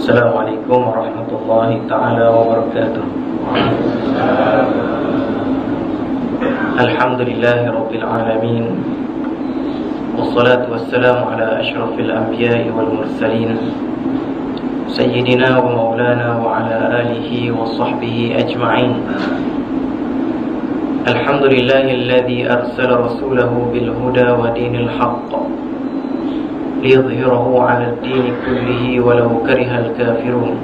Assalamualaikum warahmatullahi ta'ala wabarakatuh. Alhamdulillahi rabbil alamin, wassalatu wassalamu ala ashrafil anbiya'i wal mursalin, sayyidina wa maulana wa ala alihi wa sahbihi ajma'in. Alhamdulillahi alladhi arsala rasulahu bil huda wa dinil haqq liyudhhirahu 'ala ad-din kullihi walau karihal kafirun.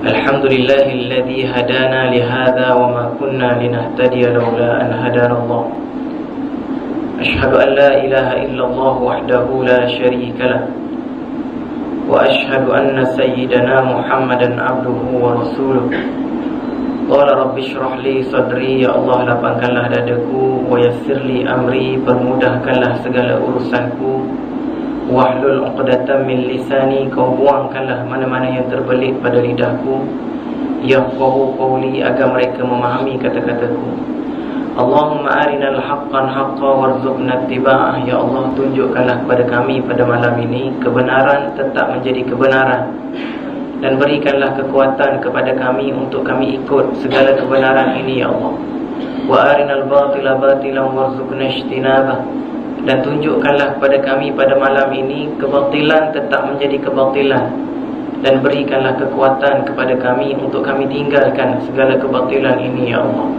Alhamdulillahi alladhi hadana li hadha wa ma kunna linahtadiya laula an hadana Allah. Ashhadu an la ilaha illallah wahdahu la sharika lah, wa ashhadu anna sayyidana Muhammadan abduhu wa rasuluh. Qala rabbi shrah li sadri, ya Allah lapangkanlah dadaku, wa yassir li amri, permudahkanlah segala urusanku, wahlul 'uqdatam min lisani, kau buangkanlah mana-mana yang terbelit pada lidahku, yafqahu qawli, agar mereka memahami kata-kataku. Allahumma arinal haqqan haqqa warzuqna ittiba'ah, ya Allah tunjukkanlah kepada kami pada malam ini kebenaran tetap menjadi kebenaran, dan berikanlah kekuatan kepada kami untuk kami ikut segala kebenaran ini, ya Allah. Wa arinal batila batilan warzuqna ijtinabah, dan tunjukkanlah kepada kami pada malam ini kebatilan tetap menjadi kebatilan, dan berikanlah kekuatan kepada kami untuk kami tinggalkan segala kebatilan ini, ya Allah.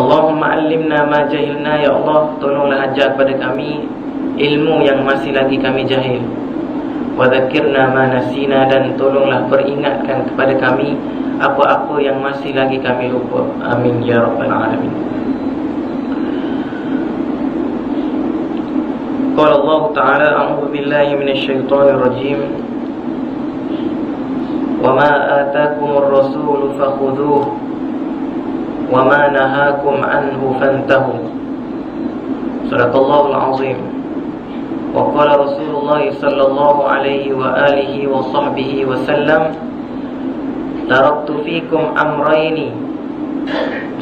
Allahumma allimna ma jahilna, ya Allah tolonglah ajar kepada kami ilmu yang masih lagi kami jahil. Wa dzakirna ma nasina, dan tolonglah peringatkan kepada kami apa-apa yang masih lagi kami lupa. Amin ya rabbal alamin. Qala Allah Ta'ala, a'udzu billahi minasy syaithanir rajim. Wa ma ataakumur rasulu fakhudhuhu wa ma nahakum anhu fantahu. Sadaqallahul azim. Wa qala Rasulullah sallallahu alaihi wa alihi wa sahbihi wa sallam, taraktu fikum amrayni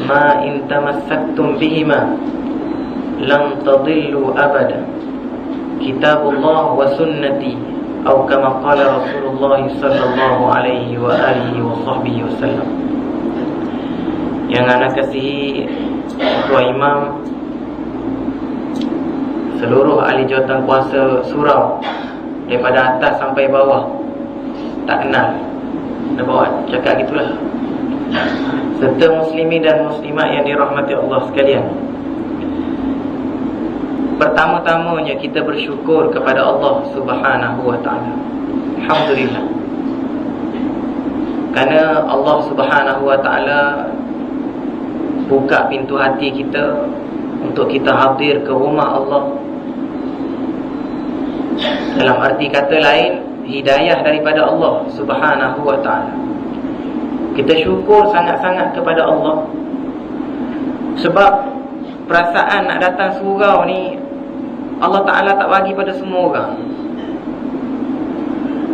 ma in tamassaktum bihima lam tadillu abada, kitabullah wa sunnati, atau kama qala Rasulullah sallallahu alaihi wa alihi wa sahbihi wa sallam. Yang anak kasihi Tuan Imam, seluruh ahli jawatan kuasa surau daripada atas sampai bawah, tak kenal, dah bawa cakap gitulah, serta muslimin dan muslimat yang dirahmati Allah sekalian. Pertama-tamanya kita bersyukur kepada Allah Subhanahu wa ta'ala. Alhamdulillah, kerana Allah Subhanahu wa ta'ala buka pintu hati kita untuk kita hadir ke rumah Allah. Dalam arti kata lain, hidayah daripada Allah Subhanahu wa ta'ala. Kita syukur sangat-sangat kepada Allah, sebab perasaan nak datang surau ni Allah Ta'ala tak bagi pada semua orang.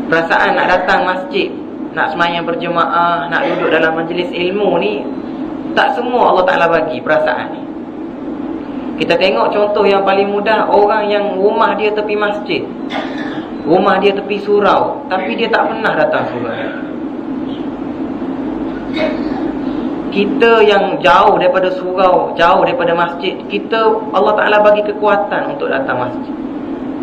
Perasaan nak datang masjid, nak sembahyang berjemaah, nak duduk dalam majlis ilmu ni, tak semua Allah Ta'ala bagi perasaan ni. Kita tengok contoh yang paling mudah, orang yang rumah dia tepi masjid, rumah dia tepi surau, tapi dia tak pernah datang surau. Kita yang jauh daripada surau, jauh daripada masjid, kita Allah Ta'ala bagi kekuatan untuk datang masjid.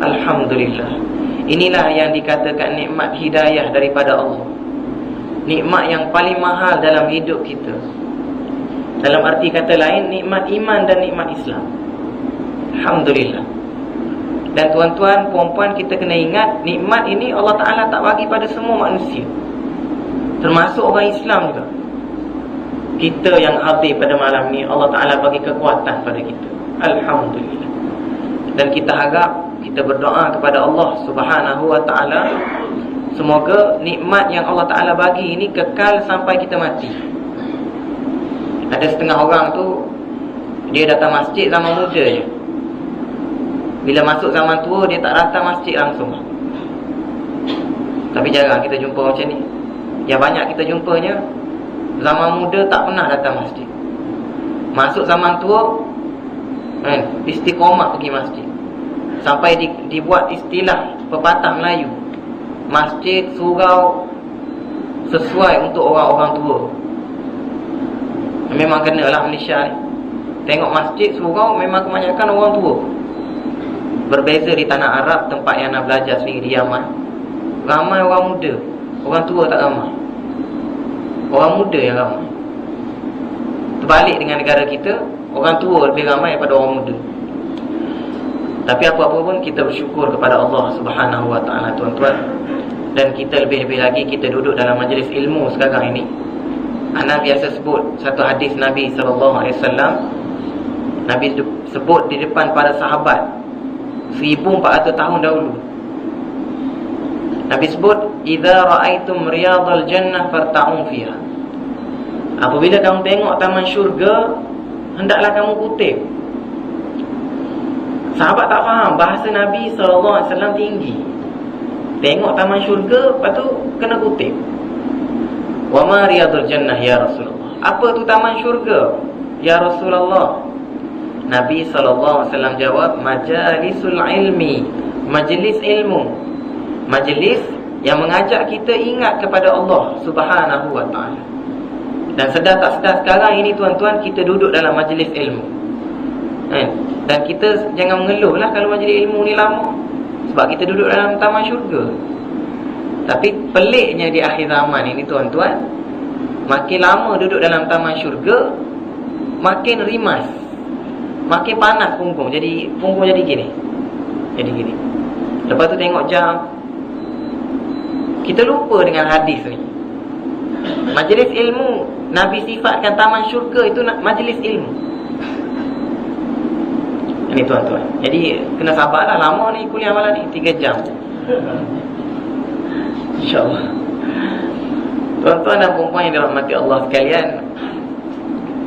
Alhamdulillah. Inilah yang dikatakan nikmat hidayah daripada Allah, nikmat yang paling mahal dalam hidup kita. Dalam arti kata lain, nikmat iman dan nikmat Islam. Alhamdulillah. Dan tuan-tuan, puan-puan, kita kena ingat, nikmat ini Allah Ta'ala tak bagi pada semua manusia, termasuk orang Islam juga. Kita yang hadir pada malam ni, Allah Ta'ala bagi kekuatan pada kita. Alhamdulillah. Dan kita harap, kita berdoa kepada Allah Subhanahu wa ta'ala, semoga nikmat yang Allah Ta'ala bagi ini kekal sampai kita mati. Ada setengah orang tu, dia datang masjid zaman muda je, bila masuk zaman tua, dia tak datang masjid langsung. Tapi jarang kita jumpa macam ni. Yang banyak kita jumpanya, zaman muda tak pernah datang masjid, masuk zaman tua istiqomah pergi masjid. Sampai dibuat istilah pepatah Melayu, masjid, surau sesuai untuk orang-orang tua. Memang kenalah Malaysia ni. Tengok masjid, surau memang kebanyakan orang tua. Berbeza di tanah Arab, tempat yang nak belajar sendiri, di Yaman, ramai orang muda. Orang tua tak ramai. Orang muda yang ramai. Terbalik dengan negara kita, orang tua lebih ramai daripada orang muda. Tapi apa-apa pun kita bersyukur kepada Allah Subhanahu Wa Taala, tuan-tuan. Dan kita lebih-lebih lagi kita duduk dalam majlis ilmu sekarang ini. Ana biasa sebut satu hadis Nabi SAW. Nabi sebut di depan para sahabat 1400 tahun dahulu. Nabi sebut, "Idza ra'aitum riyadal jannah farta'u fiha." Apabila kamu tengok taman syurga, hendaklah kamu kutip. Sahabat tak faham bahasa Nabi SAW tinggi. Tengok taman syurga, lepas tu kena kutip. "Wa ma riyadul jannah ya Rasulullah?" Apa tu taman syurga ya Rasulullah? Nabi SAW jawab, "Majalisul ilmi." Majlis ilmu. Majlis yang mengajak kita ingat kepada Allah Subhanahu Wa Taala. Dan sedar tak sedar sekarang ini, tuan-tuan, kita duduk dalam majlis ilmu. Dan kita jangan mengeluh lah kalau majlis ilmu ni lama, sebab kita duduk dalam taman syurga. Tapi peliknya di akhir zaman ini, tuan-tuan, makin lama duduk dalam taman syurga, makin rimas, makin panas punggung. Jadi punggung jadi gini. Lepas tu tengok jam, kita lupa dengan hadis ni. Majlis ilmu, Nabi sifatkan taman syurga itu majlis ilmu. Ini tuan-tuan. Jadi kena sabarlah, lama ni kuliah malam ni 3 jam. InsyaAllah. Tuan-tuan dan puan-puan yang dirahmati Allah sekalian,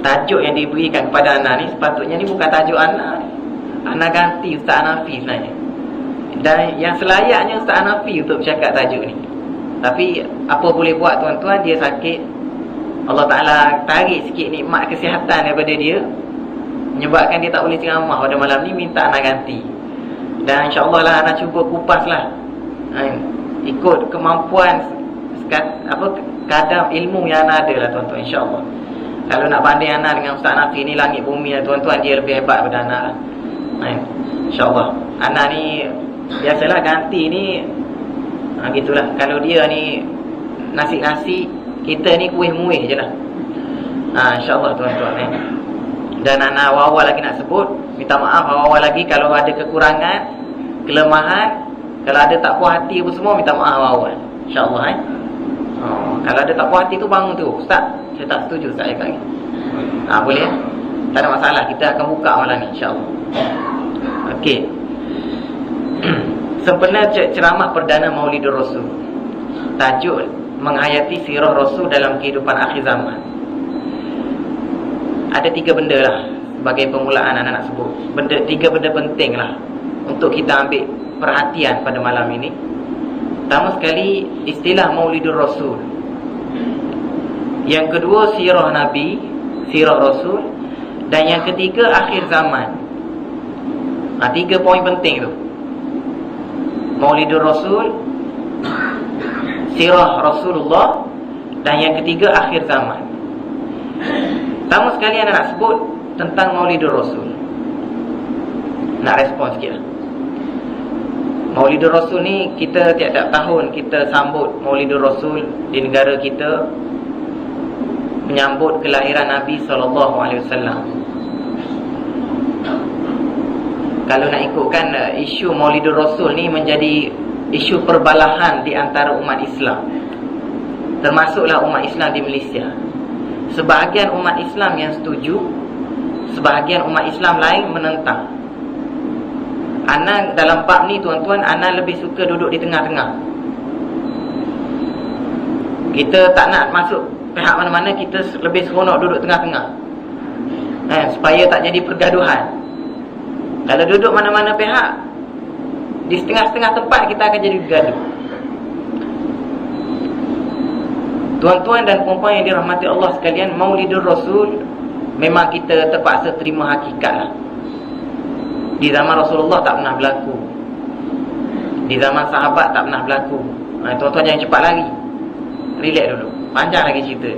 tajuk yang diberikan kepada anak ni sepatutnya ni bukan tajuk anak ni. Anak ganti Ustaz Hanafi sebenarnya. Dan yang selayaknya Ustaz Hanafi untuk bercakap tajuk ni. Tapi apa boleh buat, tuan-tuan, dia sakit. Allah Ta'ala tarik sikit nikmat kesihatan daripada dia, menyebabkan dia tak boleh ceramah pada malam ni, minta anak ganti. Dan insyaAllah lah anak cuba kupas lah, ikut kemampuan kadar ilmu yang anak ada lah, tuan-tuan, insyaAllah. Kalau nak banding anak dengan Ustaz Hanafi ni, langit bumi lah, tuan-tuan, dia lebih hebat daripada anak lah. InsyaAllah. Anak ni biasalah ganti ni, gitulah. Kalau dia ni nasi-nasi, kita ni kuih-muih je lah. InsyaAllah, tuan-tuan. Dan anak awal-awal lagi nak sebut, minta maaf awal-awal lagi kalau ada kekurangan, kelemahan. Kalau ada tak puas hati apa semua, minta maaf awal-awal, InsyaAllah. Kalau ada tak puas hati tu, bangun tu, "Ustaz, saya tak setuju Ustaz cakap ni." Boleh ya? Tak ada masalah, kita akan buka malam ni, InsyaAllah. Okey. Sempena ceramah perdana Maulidur Rasul. Tajuk menghayati sirah Rasul dalam kehidupan akhir zaman. Ada 3 benda lah sebagai permulaan anak-anak sebut. 3 benda penting lah untuk kita ambil perhatian pada malam ini. Pertama sekali, istilah Maulidur Rasul. Yang kedua, sirah Nabi, sirah Rasul. Dan yang ketiga, akhir zaman. 3 poin penting tu. Maulidur Rasul, sirah Rasulullah, dan yang ketiga, akhir zaman. Pertama sekali anak nak sebut tentang Maulidur Rasul. Nak respon sikit lah. Maulidur Rasul ni, kita tiap-tiap tahun kita sambut Maulidur Rasul di negara kita, menyambut kelahiran Nabi SAW. Kalau nak ikutkan isu Maulidur Rasul ni menjadi isu perbalahan di antara umat Islam, termasuklah umat Islam di Malaysia. Sebahagian umat Islam yang setuju, sebahagian umat Islam lain menentang. Ana dalam bab ni, tuan-tuan, ana lebih suka duduk di tengah-tengah. Kita tak nak masuk pihak mana-mana, kita lebih seronok duduk tengah-tengah, supaya tak jadi pergaduhan. Kalau duduk mana-mana pihak, di setengah-setengah tempat, kita akan jadi gaduh. Tuan-tuan dan puan-puan yang dirahmati Allah sekalian, Maulidur Rasul memang kita terpaksa terima hakikat lah. Di zaman Rasulullah tak pernah berlaku, di zaman sahabat tak pernah berlaku. Tuan-tuan jangan cepat lari. Relax dulu. Panjang lagi cerita.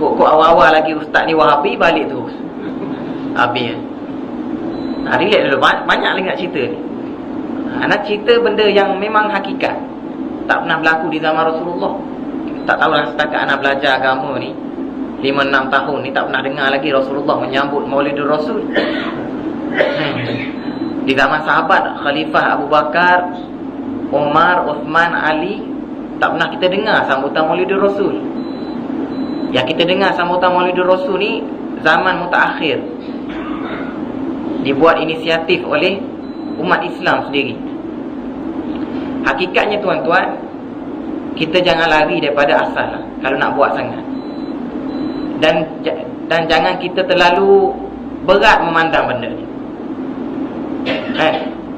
Kok awal-awal lagi ustaz ni Wahabi, balik terus habis. Relax dulu. Banyak lagi nak cerita ni. Nak cerita benda yang memang hakikat, tak pernah berlaku di zaman Rasulullah. Tak tahulah setakat anak belajar agama ni 5-6 tahun ni, tak pernah dengar lagi Rasulullah menyambut Maulidur Rasul. Di zaman sahabat Khalifah Abu Bakar, Umar, Uthman, Ali, tak pernah kita dengar sambutan Maulidur Rasul. Yang kita dengar sambutan Maulidur Rasul ni zaman mutaakhir, dibuat inisiatif oleh umat Islam sendiri. Hakikatnya tuan-tuan, kita jangan lari daripada asal lah, kalau nak buat sangat. Dan jangan kita terlalu berat memandang benda ni.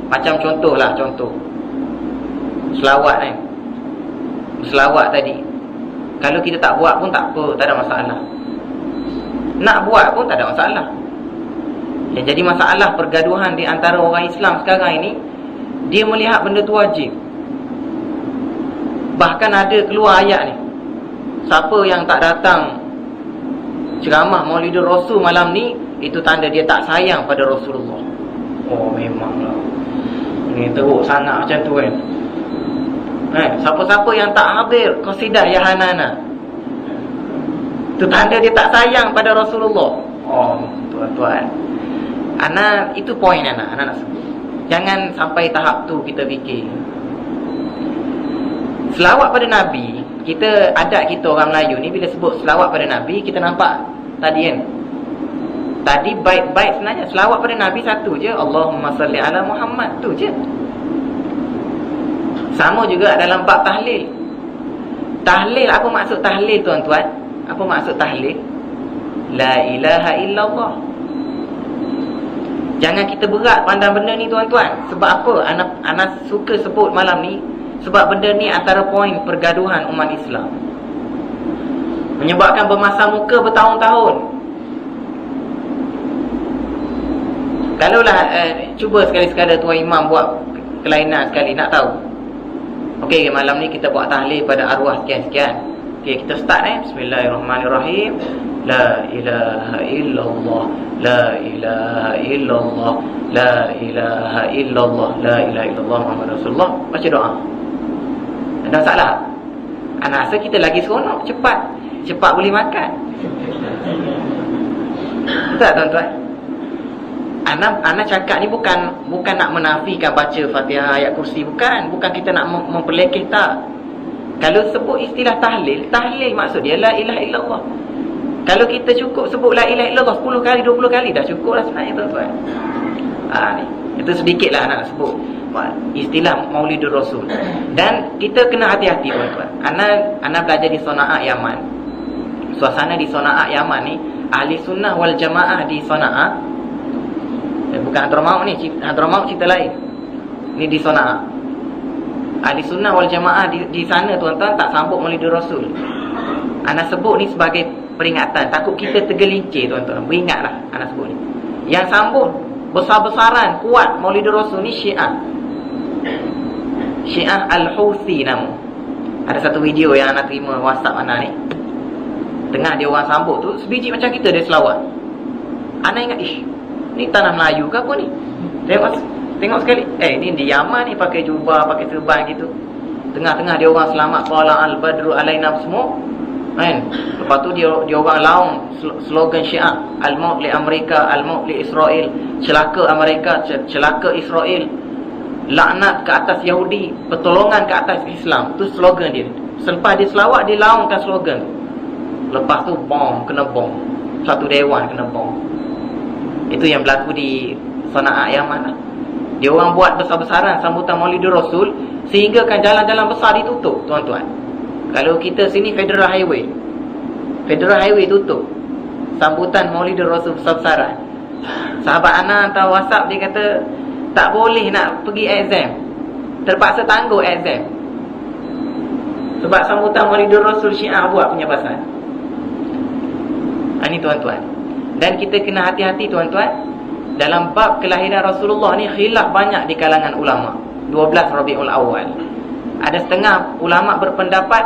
Macam contoh selawat kan. Selawat tadi, kalau kita tak buat pun tak apa, tak ada masalah. Nak buat pun tak ada masalah. Yang jadi masalah pergaduhan di antara orang Islam sekarang ini, dia melihat benda tu wajib. Bahkan ada keluar ayat ni, siapa yang tak datang ceramah Maulidur Rasul malam ni, itu tanda dia tak sayang pada Rasulullah. Oh memanglah, ni teruk sangat macam tu kan. Siapa-siapa yang tak hadir qasidah ya Hanana, itu tanda dia tak sayang pada Rasulullah. Oh tuan-tuan, itu poin anak nak sebut. Jangan sampai tahap tu kita fikir. Selawat pada Nabi, kita adat kita orang Melayu ni, bila sebut selawat pada Nabi, kita nampak tadi kan, tadi baik-baik sebenarnya selawat pada Nabi satu je, Allahumma salli ala Muhammad, tu je. Sama juga dalam bab tahlil. Tahlil, apa maksud tahlil tuan-tuan? Apa maksud tahlil? La ilaha illallah. Jangan kita berat pandang benda ni tuan-tuan. Sebab apa Anas suka sebut malam ni? Sebab benda ni antara poin pergaduhan umat Islam, menyebabkan bermasam muka bertahun-tahun. Kalaulah cuba sekali-sekala tuan imam buat kelainan sekali, nak tahu. Okey, malam ni kita buat tahlil pada arwah sekian-sekian. Okey, kita start Bismillahirrahmanirrahim. La ilaha illallah, la ilaha illallah, la ilaha illallah, la ilaha illallah Muhammad Rasulullah. Baca doa. Ada masalah? Anak rasa kita lagi seronok, cepat boleh makan. Tak tuan-tuan? Anak cakap ni bukan nak menafikan baca Fatihah, ayat kursi, bukan kita nak memperlekeh, tak. Kalau sebut istilah tahlil maksud dia la ilaha illallah. Kalau kita cukup sebut la ilaha illallah 10 kali, 20 kali dah cukup lah sebenarnya tuan-tuan. Ni itu sedikitlah anak sebut istilah Maulidur Rasul. Dan kita kena hati-hati tuan-tuan. Anak belajar di Sana'a Yaman. Suasana di Sana'a Yaman ni, ahli sunnah wal jamaah di Sana'a, bukan Hadramaut ni, Hadramaut cerita lain. Ni di Sana'a. Ahli sunnah wal jamaah di sana tuan-tuan tak sambut Maulidur Rasul. Anak sebut ni sebagai peringatan, takut kita tergelincir tuan-tuan. Beringatlah anak sebut ni. Yang sambut besar-besaran kuat Maulidur Rasul ni Syiah Al-Houthi nama. Ada satu video yang anak terima WhatsApp anak ni. Tengah dia orang sambut tu, sebiji macam kita dia selawat. Anak ingat, ni tanah Melayu ke apa ni? Tengok sekali. Ni di Yaman ni pakai jubah, pakai serban gitu. Tengah-tengah dia orang selamat qala al-badru alaina semua. Kan? Lepas tu dia orang laung slogan Syiah, al-maut li Amerika, al-maut li Israel. Celaka Amerika, celaka Israel. Laknat ke atas Yahudi, pertolongan ke atas Islam. Tu slogan dia. Selepas dia selawat, dia laungkan slogan tu. Lepas tu kena bom. Satu dewan kena bom. Itu yang berlaku di Sana'a Yaman lah. Dia orang buat besar-besaran sambutan Maulidur Rasul, sehingga kan jalan-jalan besar ditutup tuan-tuan. Kalau kita sini Federal Highway tutup, sambutan Maulidur Rasul besar-besaran. Sahabat Ana hantar WhatsApp, dia kata tak boleh nak pergi exam, terpaksa tangguh exam sebab sambutan Maulidur Rasul Syiah buat punya pasal. Ini tuan-tuan. Dan kita kena hati-hati tuan-tuan, dalam bab kelahiran Rasulullah ni khilaf banyak di kalangan ulama. 12 Rabiul Awal. Ada setengah ulama berpendapat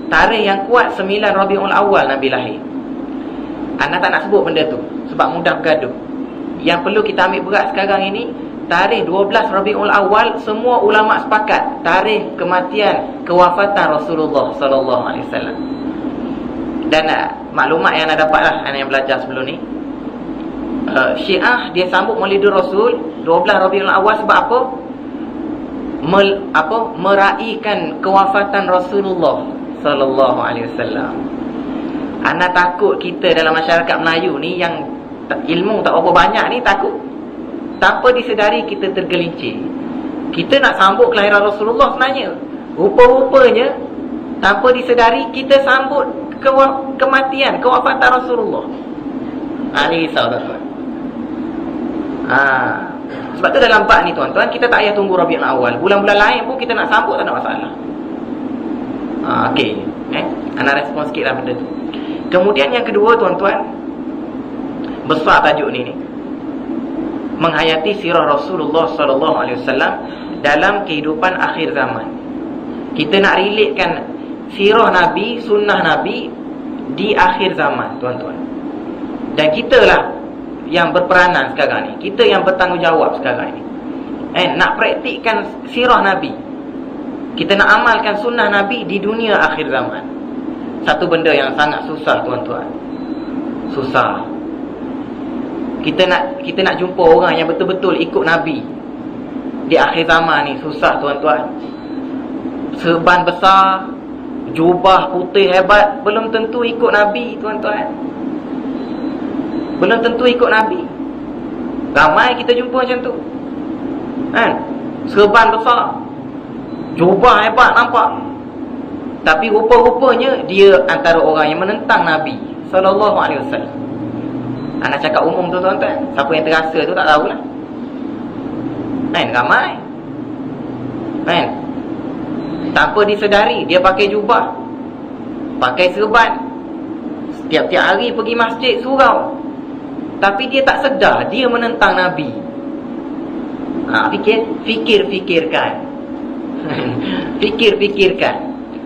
tarikh yang kuat 9 Rabiul Awal Nabi lahir. Anda tak nak sebut benda tu sebab mudah bergaduh. Yang perlu kita ambil berat sekarang ini, tarikh 12 Rabiul Awal semua ulama sepakat tarikh kematian, kewafatan Rasulullah sallallahu alaihi wasallam. Dan maklumat yang anda dapatlah, anda yang belajar sebelum ni, Syiah dia sambut Maulidul Rasul 12 Rabiul Awal sebab apa? Meraihkan kewafatan Rasulullah sallallahu alaihi wasallam. Anda takut kita dalam masyarakat Melayu ni yang ilmu tak berapa banyak ni takut. Tanpa disedari kita tergelincir. Kita nak sambut kelahiran Rasulullah sebenarnya. Rupa-rupanya tanpa disedari kita sambut kematian, kewafatan Rasulullah. Ini risau tuan-tuan. Sebab tu dalam bab ni tuan-tuan, kita tak payah tunggu Rabiul Awal. Bulan-bulan lain pun kita nak sambut tak ada masalah. Okey. Ana respon sikit lah benda tu. Kemudian yang kedua tuan-tuan, besar tajuk ni. Menghayati sirah Rasulullah sallallahu alaihi wasallam dalam kehidupan akhir zaman. Kita nak relatekan sirah Nabi, sunnah Nabi di akhir zaman tuan-tuan. Dan kita lah yang berperanan sekarang ni. Kita yang bertanggungjawab sekarang ni. Nak praktikkan sirah Nabi. Kita nak amalkan sunnah Nabi di dunia akhir zaman. Satu benda yang sangat susah tuan-tuan. Susah. Kita nak jumpa orang yang betul-betul ikut Nabi di akhir zaman ni susah tuan-tuan. Serban besar, jubah putih hebat, belum tentu ikut Nabi tuan-tuan. Belum tentu ikut Nabi. Ramai kita jumpa macam tu. Serban besar, jubah hebat nampak, tapi rupa-rupanya dia antara orang yang menentang Nabi sallallahu alaihi wasallam. Anak cakap umum tu tuan-tuan. Siapa yang terasa tu tak tahulah. Ramai. Tanpa disedari dia pakai jubah, pakai serban, setiap-tiap hari pergi masjid surau, tapi dia tak sedar dia menentang Nabi. Fikirkan. Fikirkan.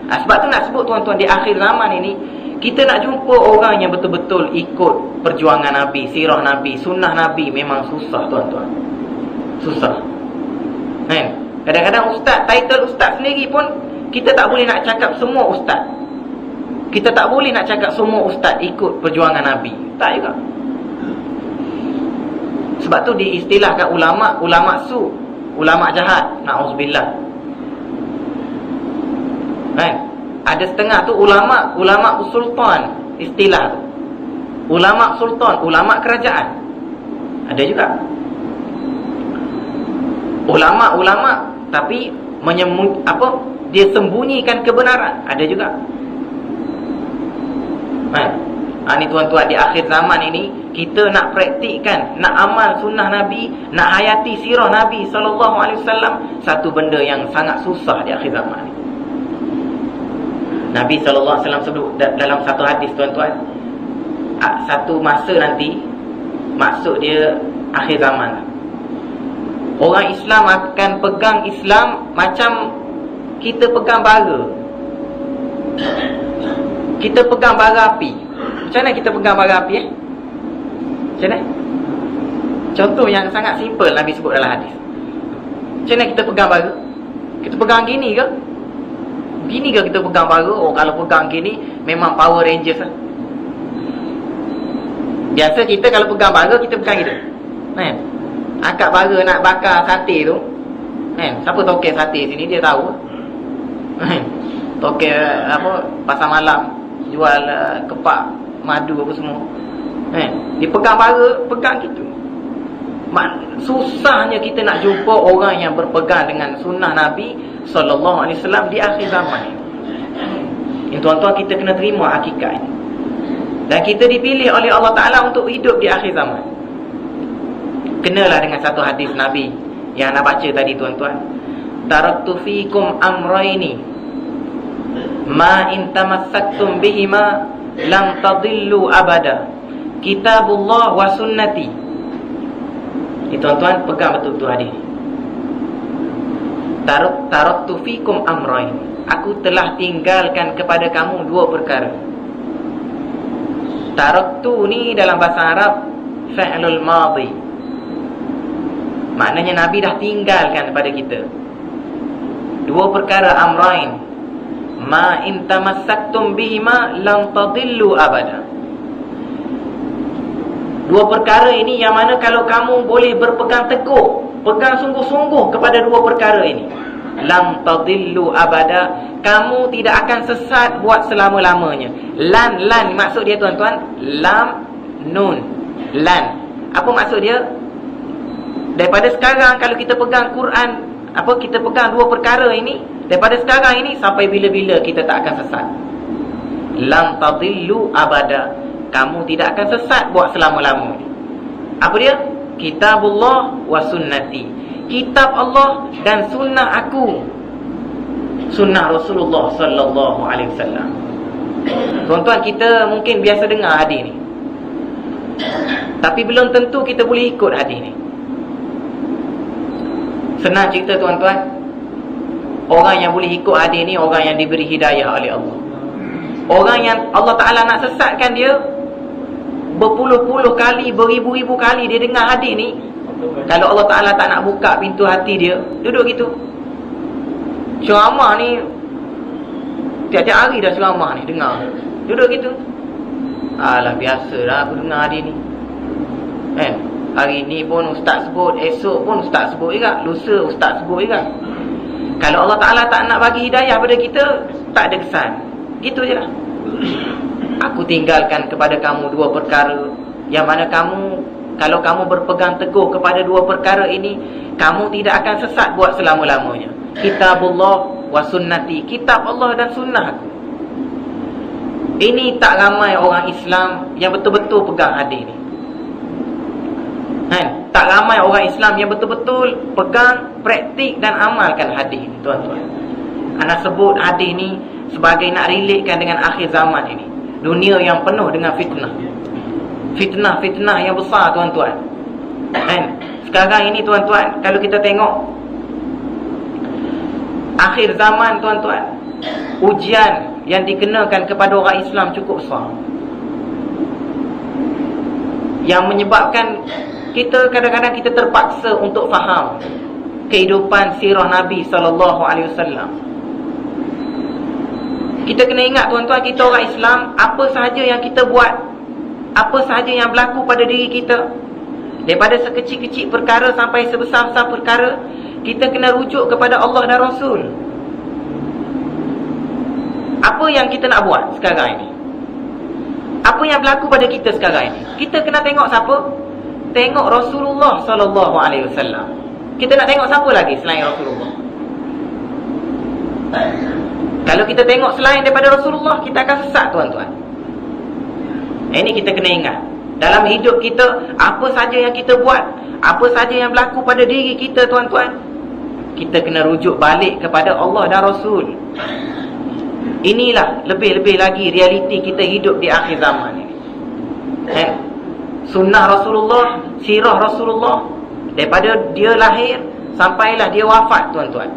Sebab tu nak sebut tuan-tuan, di akhir zaman ini kita nak jumpa orang yang betul-betul ikut perjuangan Nabi, sirah Nabi, sunnah Nabi memang susah tuan-tuan. Susah. Kadang-kadang ustaz, title ustaz sendiri pun kita tak boleh nak cakap semua ustaz. Kita tak boleh nak cakap semua ustaz ikut perjuangan Nabi. Tak juga. Sebab tu diistilahkan ulama su, ulama jahat, na'udzubillah. Ada setengah tu ulama sultan, istilah tu. Ulama sultan, ulama kerajaan. Ada juga. Ulama tapi dia sembunyikan kebenaran. Ada juga. Ni tuan-tuan, di akhir zaman ini kita nak praktikkan, nak amal sunnah Nabi, nak hayati sirah Nabi sallallahu alaihi wasallam, satu benda yang sangat susah di akhir zaman ini. Nabi sallallahu alaihi wasallam sebut dalam satu hadis tuan-tuan, satu masa nanti, maksud dia akhir zaman, orang Islam akan pegang Islam macam kita pegang bara. Kita pegang bara api. Macam mana kita pegang bara api? Macam mana? Contoh yang sangat simple Nabi sebut dalam hadis. Macam mana kita pegang bara? Kita pegang gini ke? Gini ke kita pegang bara? Kalau pegang gini memang Power Rangers lah. Biasa kita kalau pegang bara, kita pegang gitu. Angkat bara nak bakar sate tu. Siapa tokel sate sini dia tahu. Tokel pasar malam jual kepak madu apa semua. Dia pegang bara, pegang gitu. Susahnya kita nak jumpa orang yang berpegang dengan sunnah Nabi sallallahu alaihi wasallam di akhir zaman ini. Tuan-tuan, kita kena terima hakikat ini. Dan kita dipilih oleh Allah Ta'ala untuk hidup di akhir zaman. Kenalah dengan satu hadis Nabi yang nak baca tadi tuan-tuan. Taraktu fikum amraini ma in tamassaktum bihima lam tadillu abada, kitabullah wa sunnati. Tuan-tuan, pegang betul-betul hadis. taraktu fikum amrain, aku telah tinggalkan kepada kamu dua perkara. Taraktu ni dalam bahasa Arab fi'lul madhi, maknanya Nabi dah tinggalkan kepada kita dua perkara. Amrain ma in tamassaktum bihima lam tadillu abada. Dua perkara ini yang mana kalau kamu boleh berpegang teguh, pegang sungguh-sungguh kepada dua perkara ini, lam tadillu abada, kamu tidak akan sesat buat selama-lamanya. Lan maksud dia tuan-tuan, lam nun, lan. Apa maksud dia? Daripada sekarang kalau kita pegang Quran, kita pegang dua perkara ini, daripada sekarang ini sampai bila-bila kita tak akan sesat. Lam tadillu abada, kamu tidak akan sesat buat selama-lamanya. Apa dia? Kitabullah wa sunnati, kitab Allah dan sunnah aku, sunnah Rasulullah sallallahu alaihi wasallam. Tuan-tuan, kita mungkin biasa dengar hadis ni, tapi belum tentu kita boleh ikut hadis ni. Senang cerita tuan-tuan, orang yang boleh ikut hadis ni orang yang diberi hidayah oleh Allah. Orang yang Allah Ta'ala nak sesatkan dia, berpuluh-puluh kali, beribu-ribu kali dia dengar hadis ni, kalau Allah Ta'ala tak nak buka pintu hati dia, duduk gitu. Ceramah ni tiap-tiap hari dah ceramah ni dengar, duduk gitu. Alah, biasalah aku dengar hadis ni, hari ni pun ustaz sebut, esok pun ustaz sebut juga, lusa ustaz sebut juga. Kalau Allah Ta'ala tak nak bagi hidayah pada kita, tak ada kesan, gitu je lah. Aku tinggalkan kepada kamu dua perkara, yang mana kamu, kalau kamu berpegang teguh kepada dua perkara ini, kamu tidak akan sesat buat selama-lamanya. Kitabullah wa sunnati, kitab Allah dan sunnah aku. Ini tak ramai orang Islam yang betul-betul pegang hadis ni. Tak ramai orang Islam yang betul-betul pegang, praktik dan amalkan hadis ni, tuan-tuan. Anak sebut hadis ni sebagai nak relatekan dengan akhir zaman ini, dunia yang penuh dengan fitnah. Fitnah yang besar, tuan-tuan. Sekarang ini, tuan-tuan, kalau kita tengok akhir zaman, tuan-tuan, ujian yang dikenakan kepada orang Islam cukup besar, yang menyebabkan kita kadang-kadang kita terpaksa untuk faham kehidupan sirah Nabi SAW. Kita kena ingat, tuan-tuan, kita orang Islam, apa sahaja yang kita buat, apa sahaja yang berlaku pada diri kita, daripada sekecil-kecil perkara sampai sebesar-besar perkara, kita kena rujuk kepada Allah dan Rasul. Apa yang kita nak buat sekarang ini, apa yang berlaku pada kita sekarang ini, kita kena tengok siapa? Tengok Rasulullah SAW. Kita nak tengok siapa lagi selain Rasulullah? Kalau kita tengok selain daripada Rasulullah, kita akan sesat, tuan-tuan. Ini kita kena ingat. Dalam hidup kita, apa saja yang kita buat, apa saja yang berlaku pada diri kita, tuan-tuan, kita kena rujuk balik kepada Allah dan Rasul. Inilah lebih-lebih lagi realiti kita hidup di akhir zaman ini. Sunnah Rasulullah, sirah Rasulullah, daripada dia lahir sampailah dia wafat, tuan-tuan,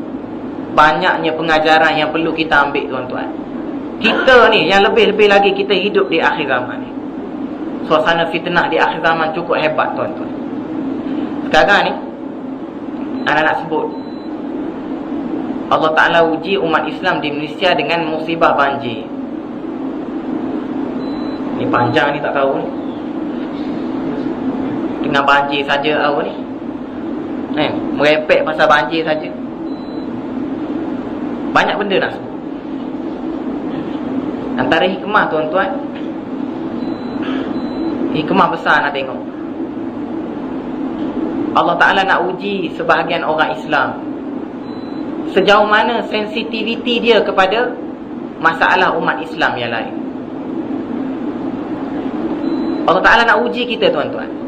banyaknya pengajaran yang perlu kita ambil, tuan-tuan. Kita ni yang lebih-lebih lagi kita hidup di akhir zaman ni. Suasana fitnah di akhir zaman cukup hebat, tuan-tuan. Sekarang ni anak nak sebut, Allah Ta'ala uji umat Islam di Malaysia dengan musibah banjir. Ni panjang ni, tak tahu ni. Dengan banjir saja apa ni, merepek pasal banjir saja. Banyak benda nak sebut. Antara hikmah, tuan-tuan, hikmah besar nak tengok, Allah Ta'ala nak uji sebahagian orang Islam sejauh mana sensitiviti dia kepada masalah umat Islam yang lain. Allah Ta'ala nak uji kita, tuan-tuan.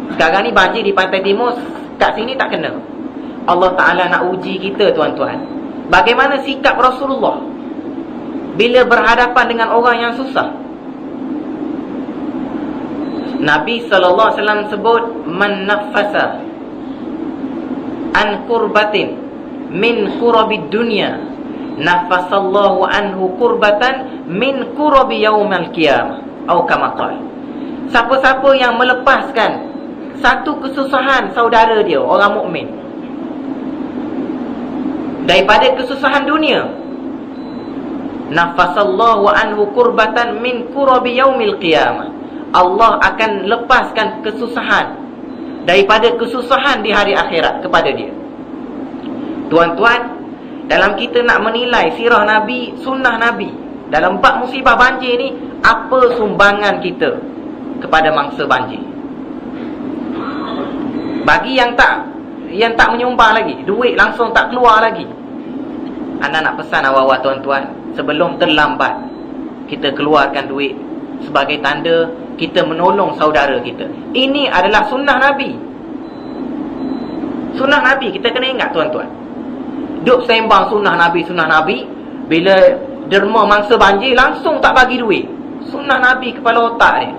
Sekarang ni banjir di Pantai Timur, kat sini tak kena. Allah Ta'ala nak uji kita, tuan-tuan, bagaimana sikap Rasulullah bila berhadapan dengan orang yang susah. Nabi SAW sebut, man nafasa an kurbatin min kurabid dunya, nafasallahu anhu kurbatan min kurabi yaumal qiyamah, atau kama qala. Siapa-siapa yang melepaskan satu kesusahan saudara dia, orang mukmin, daripada kesusahan dunia, nafasallahu anhu kurbatan min kurabi yaumil qiyamah, Allah akan lepaskan kesusahan daripada kesusahan di hari akhirat kepada dia. Tuan-tuan, dalam kita nak menilai sirah Nabi, sunnah Nabi, dalam bab musibah banjir ni, apa sumbangan kita kepada mangsa banjir? Bagi yang tak menyumbang lagi, duit langsung tak keluar lagi, anda nak pesan awal-awal tuan-tuan, sebelum terlambat, kita keluarkan duit sebagai tanda kita menolong saudara kita. Ini adalah sunnah Nabi. Sunnah Nabi, kita kena ingat tuan-tuan. Duk sembang sunnah Nabi, bila derma mangsa banjir langsung tak bagi duit. Sunnah Nabi kepala otak dia.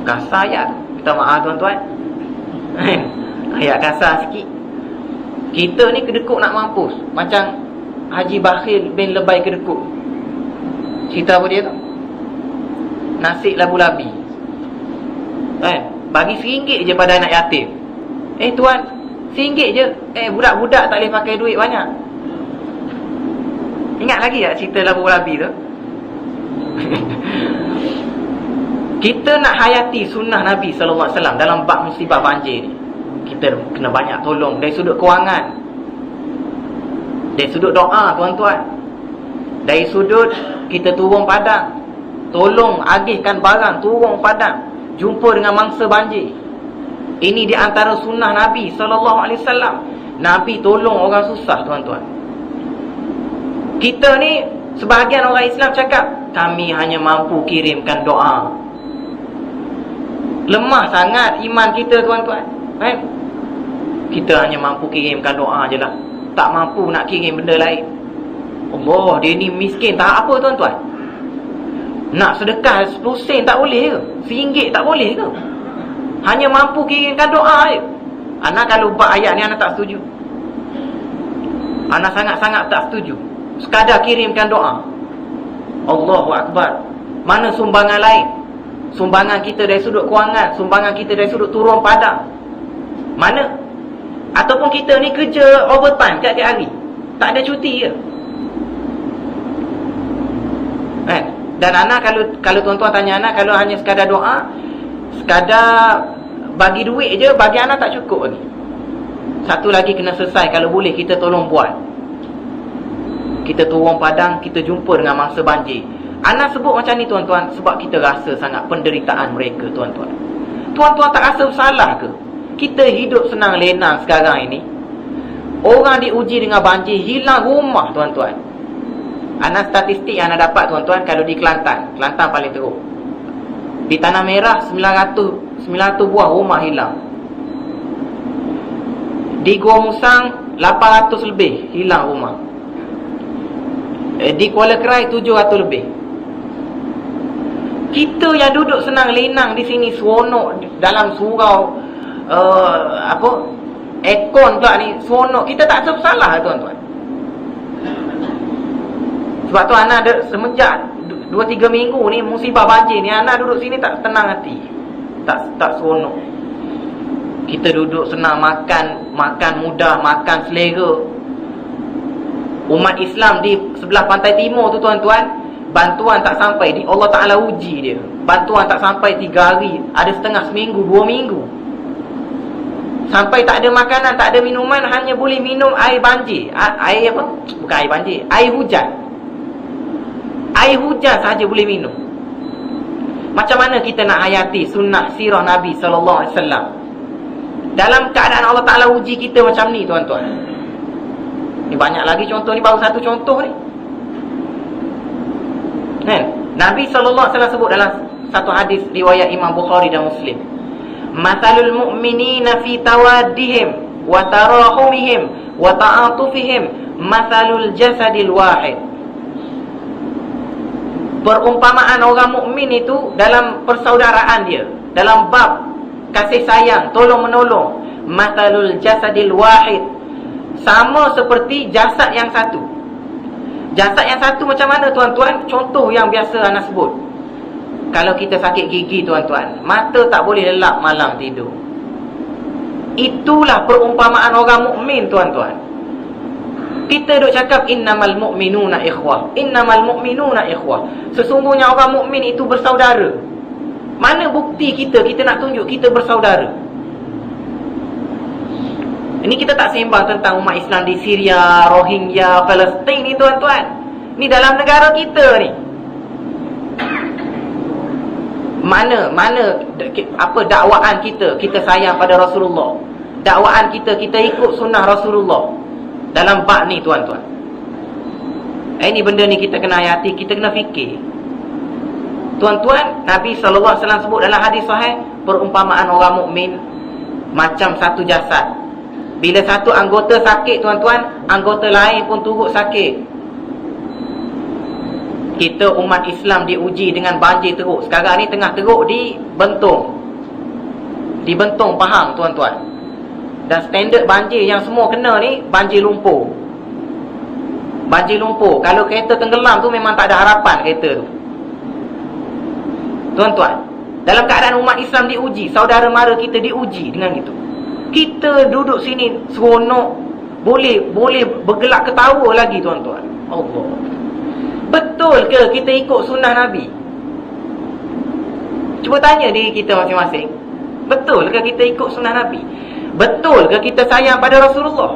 Kasar ayat, minta maaf tuan-tuan. Ayat kasar sikit. Kita ni kedekut nak mampus, macam Haji Bakhil bin Lebay kedekut. Cerita apa dia tu? Nasi labu-labi, bagi RM1 je pada anak yatim. Tuan, RM1 je. Budak-budak tak boleh pakai duit banyak. Ingat lagi tak cerita labu-labi tu? Kita nak hayati sunnah Nabi SAW dalam bab musibah banjir ni. Kita kena banyak tolong dari sudut kewangan, dari sudut doa tuan-tuan, dari sudut kita turun padang, tolong agihkan barang, turun padang, jumpa dengan mangsa banjir. Ini di antara sunnah Nabi SAW. Nabi tolong orang susah tuan-tuan. Kita ni, sebahagian orang Islam cakap, kami hanya mampu kirimkan doa. Lemah sangat iman kita tuan-tuan. Kita hanya mampu kirimkan doa je lah, tak mampu nak kirim benda lain. Allah, dia ni miskin tak apa tuan-tuan. Nak sedekah 10 sen tak boleh ke? RM1 tak boleh ke? Hanya mampu kirimkan doa je. Anak kalau buat ayat ni, anak tak setuju. Anak sangat-sangat tak setuju. Sekadar kirimkan doa. Allahu Akbar. Mana sumbangan lain? Sumbangan kita dari sudut kewangan, sumbangan kita dari sudut turun padang, mana? Ataupun kita ni kerja overtime tiap-tiap hari, tak ada cuti ke? Dan anak, kalau tuan-tuan tanya anak, kalau hanya sekadar doa, sekadar bagi duit je, bagi anak tak cukup lagi. Satu lagi kena selesai, kalau boleh kita tolong buat. Kita turun padang, kita jumpa dengan mangsa banjir. Anak sebut macam ni tuan-tuan sebab kita rasa sangat penderitaan mereka tuan-tuan. Tuan-tuan tak rasa bersalah ke? Kita hidup senang lenang sekarang ini. Orang diuji dengan banjir, hilang rumah tuan-tuan. Anak statistik yang anak dapat tuan-tuan, kalau di Kelantan paling teruk. Di Tanah Merah 900 buah rumah hilang. Di Gua Musang 800 lebih hilang rumah. Di Kuala Krai 700 lebih. Kita yang duduk senang lenang di sini, seronok dalam surau, aircon pula ni, seronok, kita tak bersalah tuan-tuan. Sebab tu anak ada semenjak 2-3 minggu ni musibah banjir ni, anak duduk sini tak tenang hati, tak seronok. Kita duduk senang makan mudah, makan selera. Umat Islam di sebelah pantai timur tu tuan-tuan, bantuan tak sampai, Allah Ta'ala uji dia. Bantuan tak sampai 3 hari, ada setengah seminggu, 2 minggu. Sampai tak ada makanan, tak ada minuman, hanya boleh minum air banjir. Air apa? Bukan air banjir, air hujan. Air hujan sahaja boleh minum. Macam mana kita nak hayati sunnah sirah Nabi SAW dalam keadaan Allah Ta'ala uji kita macam ni tuan-tuan? Ni banyak lagi contoh, ni baru satu contoh ni. Nabi SAW sebut dalam satu hadis riwayat Imam Bukhari dan Muslim, Mathalul mu'minina fi tawaddihim wa tarahumihim wa ta'atufihim mathalul jasadil wahid. Perumpamaan orang mukmin itu dalam persaudaraan dia, dalam bab kasih sayang, tolong menolong, mathalul jasadil wahid, sama seperti jasad yang satu. Jasad yang satu macam mana tuan-tuan? Contoh yang biasa anak sebut. Kalau kita sakit gigi tuan-tuan, mata tak boleh lelap malam tidur. Itulah perumpamaan orang mukmin tuan-tuan. Kita duk cakap innamal mu'minuna ikhwah, innamal mu'minuna ikhwah. Sesungguhnya orang mukmin itu bersaudara. Mana bukti kita nak tunjuk kita bersaudara? Ini kita tak sembang tentang umat Islam di Syria, Rohingya, Palestin ni tuan-tuan. Ni dalam negara kita ni. Mana apa dakwaan kita sayang pada Rasulullah. Dakwaan kita ikut sunnah Rasulullah. Dalam bab ni tuan-tuan. Ini benda ni kita kena hayati, kita kena fikir. Tuan-tuan, Nabi SAW sebut dalam hadis sahih, perumpamaan orang mukmin macam satu jasad. Bila satu anggota sakit tuan-tuan, anggota lain pun turut sakit. Kita umat Islam diuji dengan banjir teruk. Sekarang ni tengah teruk di Bentong. Di Bentong Pahang tuan-tuan. Dan standard banjir yang semua kena ni banjir lumpur. Banjir lumpur. Kalau kereta tenggelam tu memang tak ada harapan kereta tu. Tuan-tuan, dalam keadaan umat Islam diuji, saudara mara kita diuji dengan itu. Kita duduk sini seronok, boleh bergelak ketawa lagi tuan-tuan. Allah. Betul ke kita ikut sunnah Nabi? Cuba tanya diri kita masing-masing. Betul ke kita ikut sunnah Nabi? Betul ke kita sayang pada Rasulullah?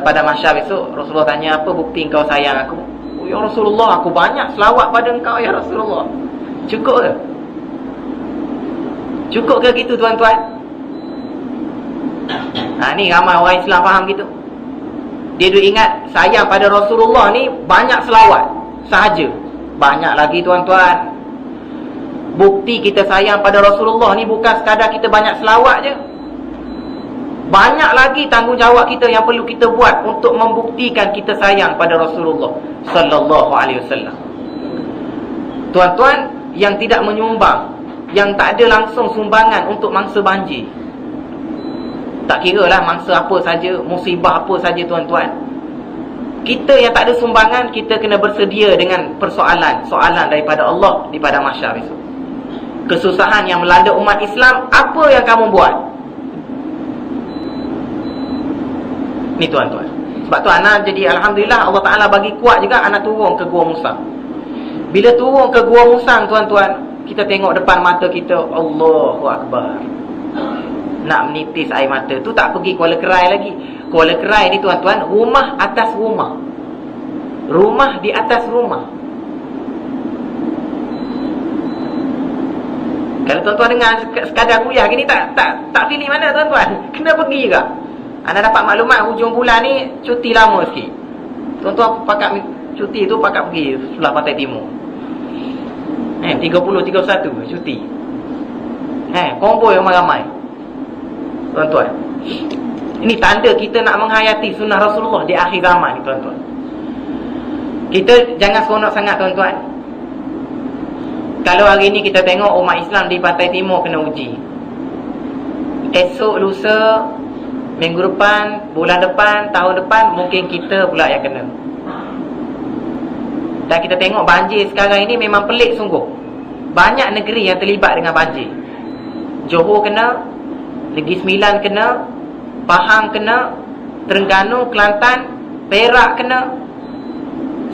Pada mahsyar besok Rasulullah tanya, apa bukti engkau sayang aku? Oh, ya Rasulullah, aku banyak selawat pada engkau ya Rasulullah. Cukup ke? Cukup ke gitu tuan-tuan? Ni ramai orang Islam faham gitu. Dia duk ingat sayang pada Rasulullah ni banyak selawat sahaja. Banyak lagi tuan-tuan. Bukti kita sayang pada Rasulullah ni bukan sekadar kita banyak selawat je. Banyak lagi tanggungjawab kita yang perlu kita buat untuk membuktikan kita sayang pada Rasulullah sallallahu alaihi wasallam. Tuan-tuan yang tidak menyumbang, yang tak ada langsung sumbangan untuk mangsa banjir, tak kira lah mangsa apa saja, musibah apa saja tuan-tuan, kita yang tak ada sumbangan, kita kena bersedia dengan soalan daripada Allah di pada mahsyar besok. Kesusahan yang melanda umat Islam, apa yang kamu buat? Ni tuan-tuan. Sebab tu anak jadi alhamdulillah Allah Ta'ala bagi kuat juga anak turun ke Gua Musang. Bila turun ke Gua Musang tuan-tuan, kita tengok depan mata kita, Allahu Akbar. Nak menitis air mata. Tu tak pergi Kuala Kerai lagi. Kuala Kerai ni tuan-tuan, rumah atas rumah. Rumah di atas rumah. Kalau tuan-tuan dengar sekadar kuliah gini, tak pilih mana tuan-tuan. Kena pergi juga. Anda dapat maklumat hujung bulan ni cuti lama sikit. Tuan-tuan pakat cuti tu pakat pergi sebelah Pantai Timur. 30-31 cuti. Konvoi ramai-ramai. Tuan-tuan, ini tanda kita nak menghayati sunnah Rasulullah di akhir zaman ni tuan-tuan. Kita jangan seronok sangat tuan-tuan. Kalau hari ni kita tengok umat Islam di Pantai Timur kena uji, esok lusa, minggu depan, bulan depan, tahun depan, mungkin kita pula yang kena. Dan kita tengok banjir sekarang ini memang pelik sungguh. Banyak negeri yang terlibat dengan banjir. Johor kena, Negeri Sembilan kena, Pahang kena, Terengganu, Kelantan, Perak kena,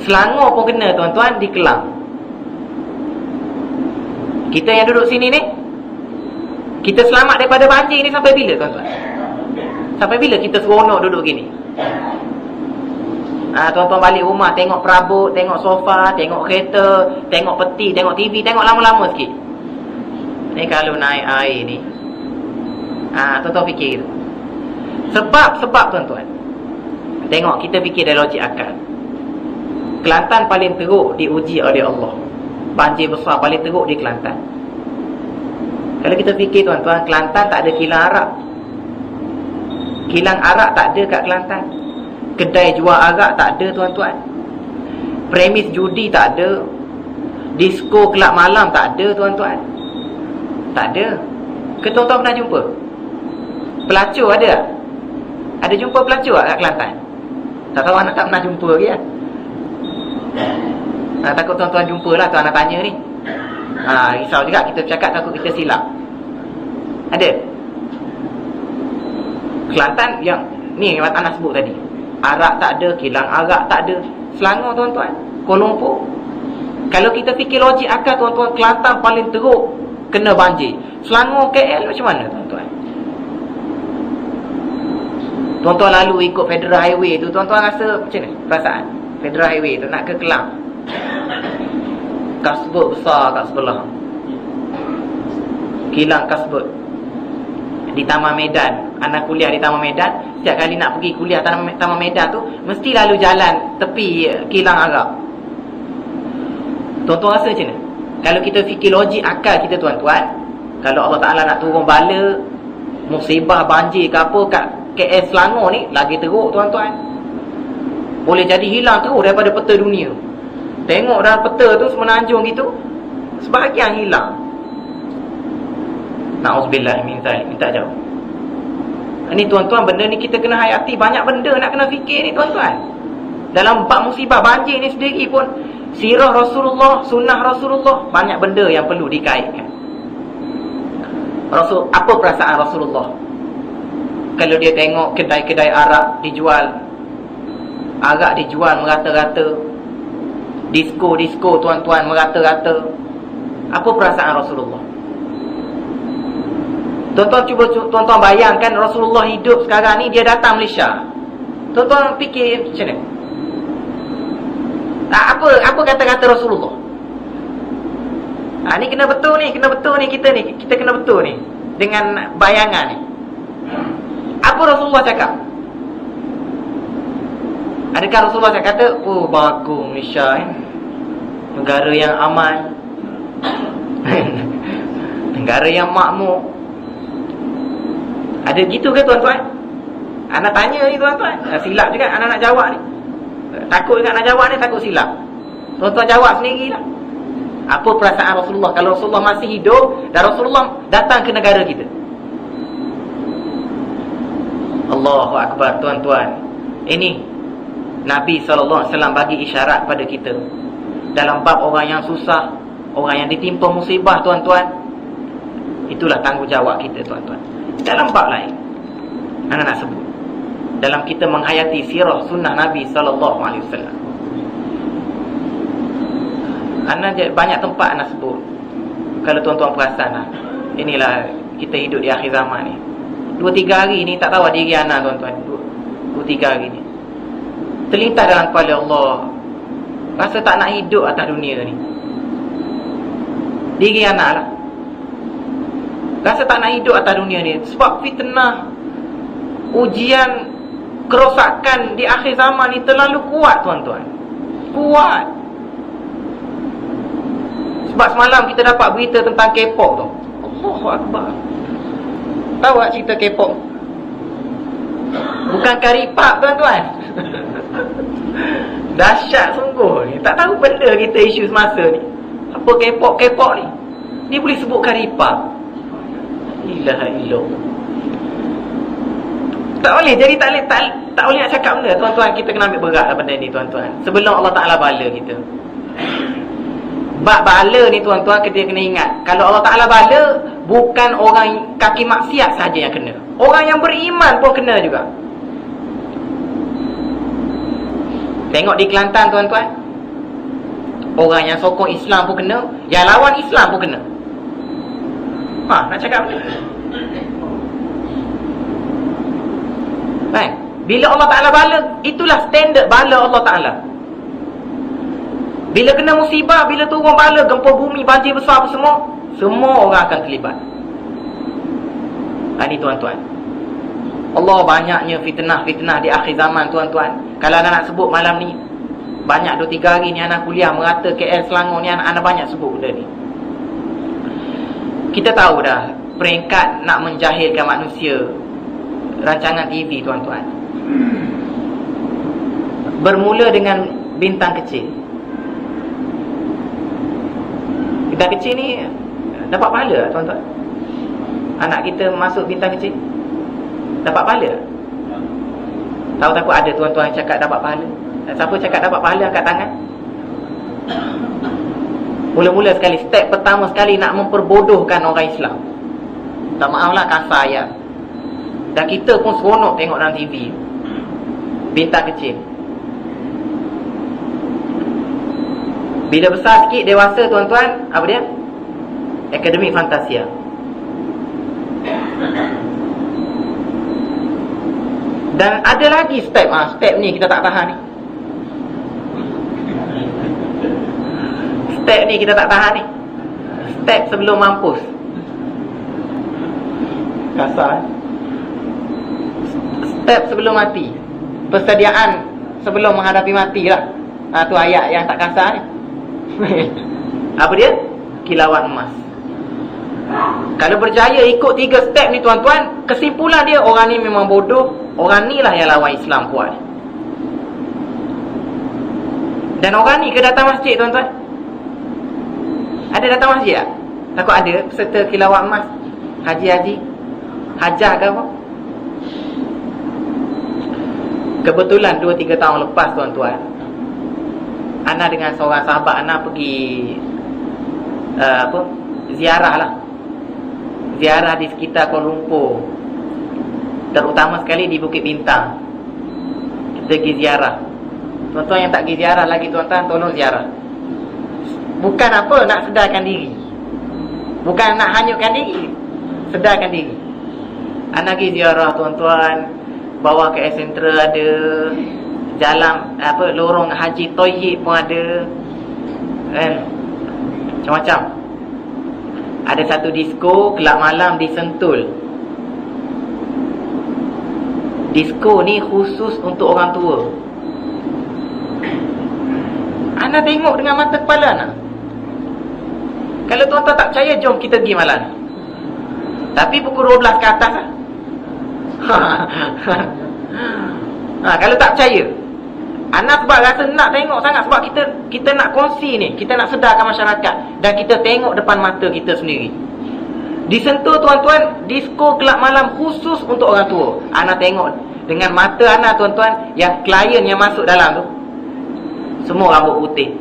Selangor pun kena tuan-tuan, di Kelang. Kita yang duduk sini ni, kita selamat daripada banjir ni sampai bila tuan-tuan? Sampai bila kita seronok duduk gini? Tuan-tuan balik rumah, tengok perabot, tengok sofa, tengok kereta, tengok peti, tengok TV, tengok lama-lama sikit. Ni kalau naik air ni, tuan-tuan fikir. Sebab tuan-tuan, tengok, kita fikir dari logik akal. Kelantan paling teruk diuji oleh Allah. Banjir besar paling teruk di Kelantan. Kalau kita fikir tuan-tuan, Kelantan tak ada kilang arak. Kilang arak tak ada kat Kelantan. Kedai jual arak tak ada tuan-tuan. Premis judi tak ada. Disko kelab malam tak ada tuan-tuan. Tak ada. Ke tuan-tuan pernah jumpa? Pelacur ada tak? Ada jumpa pelacur tak kat Kelantan? Tak tahu anak tak pernah jumpa lagi kan? Takut tuan-tuan jumpa lah tuan nak tanya ni. Risau juga kita bercakap, takut kita silap. Ada? Kelantan yang ni yang anak sebut tadi, arak tak ada, kilang arak tak ada. Selangor tuan-tuan, Kuala Lumpur. Kalau kita fikir logik akal tuan-tuan, Kelantan paling teruk kena banjir. Selangor, KL macam mana tuan-tuan? Tuan-tuan lalu ikut Federal Highway tu, tuan-tuan rasa macam mana perasaan? Federal Highway tu nak ke Kelang, kasbut besar kat sebelah, kilang kasbut di Taman Medan. Anak kuliah di Taman Medan, setiap kali nak pergi kuliah Taman Medan tu mesti lalu jalan tepi kilang arak. Tuan-tuan rasa macam mana? Kalau kita fikir logik akal kita tuan-tuan, kalau Allah Ta'ala nak turun bala musibah banjir ke apa kat KL Selangor ni, lagi teruk tuan-tuan. Boleh jadi hilang terus daripada peta dunia. Tengok dalam peta tu semenanjung gitu, sebahagian hilang. Na'udzubillah min zalik, minta jauh. Ni tuan-tuan, benda ni kita kena hayati. Banyak benda nak kena fikir ni tuan-tuan. Dalam bab musibah banjir ni sendiri pun, sirah Rasulullah, sunnah Rasulullah, banyak benda yang perlu dikaitkan. Apa perasaan Rasulullah kalau dia tengok kedai-kedai arak dijual, arak dijual merata-rata, disko tuan-tuan merata-rata? Apa perasaan Rasulullah? Tuan-tuan cuba tuan-tuan bayangkan Rasulullah hidup sekarang ni, dia datang Malaysia. Tuan-tuan fikir macam mana? Apa kata-kata Rasulullah? Ni kena betul ni, kita kena betul ni dengan bayangan ni. Apa Rasulullah cakap? Adakah Rasulullah cakap kata, oh bagus Malaysia negara yang aman, negara yang makmur? Ada gitu ke tuan-tuan? Anak tanya ni tuan-tuan, silap juga anak nak jawab ni. Takut juga nak jawab ni, takut silap. Tuan-tuan jawab sendirilah. Apa perasaan Rasulullah kalau Rasulullah masih hidup dan Rasulullah datang ke negara kita? Allahu Akbar tuan-tuan. Ini Nabi SAW bagi isyarat pada kita. Dalam bab orang yang susah, orang yang ditimpa musibah tuan-tuan, itulah tanggungjawab kita tuan-tuan. Dalam bab lain, anak nak sebut, dalam kita menghayati sirah sunnah Nabi SAW, anak banyak tempat anak sebut. Kalau tuan-tuan perasan lah, inilah kita hidup di akhir zaman ni. 2-3 hari ni tak tahu diri anak tuan-tuan. 2-3 hari ni terlintas dalam kepala Allah, rasa tak nak hidup atas dunia ni. Diri anak lah, rasa tak nak hidup atas dunia ni sebab fitnah, ujian, kerosakan di akhir zaman ni terlalu kuat tuan-tuan. Kuat. Sebab semalam kita dapat berita tentang K-pop tu. Allahu Akbar. Tahu tak cerita K-pop? Bukan karipap tuan-tuan. Dahsyat sungguh ni. Tak tahu benda kita isu semasa ni. Apa K-pop ni? Ni boleh sebut karipap. Ilaha illallah. Tak boleh. Jadi tak boleh nak cakap benda tuan-tuan. Kita kena ambil berat lah benda ni tuan-tuan, sebelum Allah Ta'ala bala kita. Bab bala ni tuan-tuan, kita kena ingat, kalau Allah Ta'ala bala, bukan orang kaki maksiat saja yang kena, orang yang beriman pun kena juga. Tengok di Kelantan tuan-tuan, orang yang sokong Islam pun kena, yang lawan Islam pun kena. Nak cakap apa? Bila Allah Ta'ala bala, itulah standard bala Allah Ta'ala. Bila kena musibah, bila turun bala, gempa bumi, banjir besar apa semua orang akan terlibat. Ini tuan-tuan, Allah banyaknya fitnah-fitnah di akhir zaman tuan-tuan. Kalau anak nak sebut malam ni, banyak 2-3 hari ni anak kuliah merata KL Selangor ni, anak banyak sebut benda ni. Kita tahu dah peringkat nak menjahilkan manusia, rancangan TV tuan-tuan, bermula dengan bintang kecil. Bintang kecil ni dapat pahala tuan-tuan. Anak kita masuk bintang kecil, Dapat pahala? Tahu takut ada tuan-tuan yang cakap dapat pahala. Siapa cakap dapat pahala angkat tangan? Mula-mula sekali, step pertama sekali nak memperbodohkan orang Islam. Tak maaflah kasar ayat. Dan kita pun seronok tengok dalam TV. Bintang kecil. Bila besar sikit, dewasa tuan-tuan, apa dia? Akademik Fantasia. Dan ada lagi step. Step ni kita tak tahan ni. Step ni kita tak tahan ni. Step sebelum mampus. Kasar. Step sebelum mati. Persediaan sebelum menghadapi mati lah. Tu ayat yang tak kasar ni. Apa dia? Kilauan emas. Kalau berjaya ikut 3 step ni tuan-tuan, kesimpulan dia orang ni memang bodoh. Orang ni lah yang lawan Islam kuat. Dan orang ni ke datang masjid tuan-tuan? Ada datang masjid tak? Takut ada peserta kilauan emas, haji-haji, hajah ke apa? Kebetulan 2-3 tahun lepas tuan-tuan, Ana dengan seorang sahabat Ana pergi ziarah lah. Ziarah di sekitar Kuala Lumpur, terutama sekali di Bukit Bintang. Kita pergi ziarah. Tuan-tuan yang tak pergi ziarah lagi tuan-tuan, tolong ziarah. Bukan apa, nak sedarkan diri. Bukan nak hanyutkan diri, sedarkan diri. Ana pergi ziarah tuan-tuan, bawah ke Sentra ada, jalan lorong Haji Toyib pun ada, kan? Macam-macam. Ada satu disko kelab malam di Sentul. Disko ni khusus untuk orang tua. Ana tengok dengan mata kepala Ana. Kalau tuan-tuan tak percaya, jom kita pergi malam ni. Tapi pukul 12 ke atas lah. Kalau tak percaya, Ana sebab rasa nak tengok sangat. Sebab kita nak kongsi ni, kita nak sedarkan masyarakat. Dan kita tengok depan mata kita sendiri. Di Sentul tuan-tuan, disko kelab malam khusus untuk orang tua. Ana tengok dengan mata Ana tuan-tuan, yang klien yang masuk dalam tu semua rambut putih.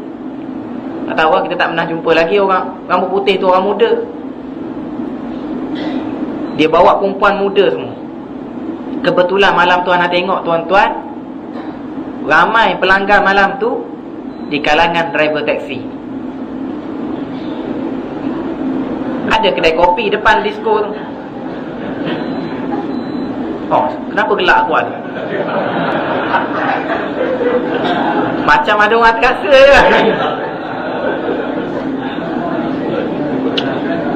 Tak tahu lah, kita tak pernah jumpa lagi orang rambut putih tu orang muda. Dia bawa perempuan muda semua. Kebetulan malam tu Ana tengok tuan-tuan, ramai pelanggan malam tu di kalangan driver taksi. Ada kedai kopi depan disko tu. Oh, kenapa gelak kuat tu? Macam ada orang terasa je.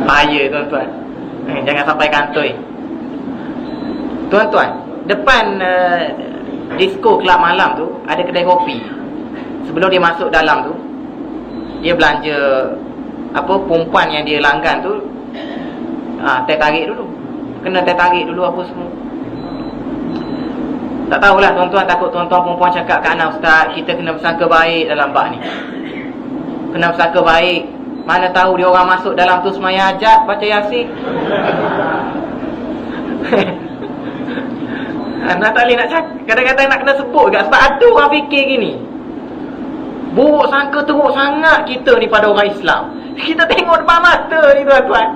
Bahaya tuan-tuan. Jangan sampai kantoi. Tuan-tuan, depan disko kelab malam tu ada kedai kopi. Sebelum dia masuk dalam tu, dia belanja perempuan yang dia langgan tu, teh tarik dulu. Kena teh tarik dulu apa semua. Tak tahulah tuan-tuan, takut tuan-tuan perempuan cakap kat Ana, Ustaz, kita kena bersangka baik dalam bab ni. Kena bersangka baik. Mana tahu dia orang masuk dalam tu semaya hajat, baca Yasin. Ana tak boleh nak cakap. Kadang-kadang nak kena sebut juga. Sebab ada orang fikir gini. Buruk sangka teruk sangat kita ni pada orang Islam. Kita tengok depan mata ni tuan-tuan.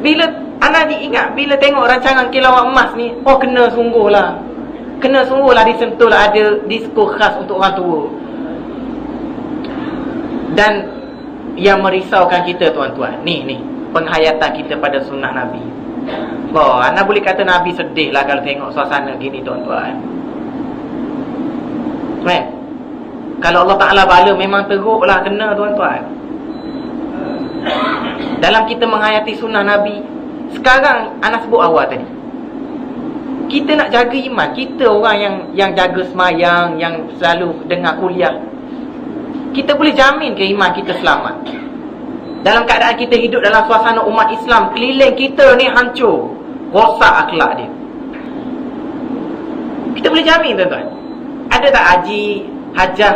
Bila Ana diingat, bila tengok rancangan kilauan emas ni, oh kena sungguh lah. Kena sungguh lah di Sentul ada disko khas untuk orang tua. Dan yang merisaukan kita tuan-tuan, ni penghayatan kita pada sunnah Nabi. Ana boleh kata Nabi sedih lah kalau tengok suasana gini tuan-tuan. Kalau Allah Ta'ala bala memang teruk lah, kena tuan-tuan. Dalam kita menghayati sunnah Nabi, sekarang Ana sebut awal tadi, kita nak jaga iman. Kita orang yang jaga semayang, yang selalu dengar kuliah, kita boleh jamin ke iman kita selamat. Dalam keadaan kita hidup dalam suasana umat Islam, keliling kita ni hancur, rosak akhlak dia, kita boleh jamin tuan-tuan. Ada tak haji, hajah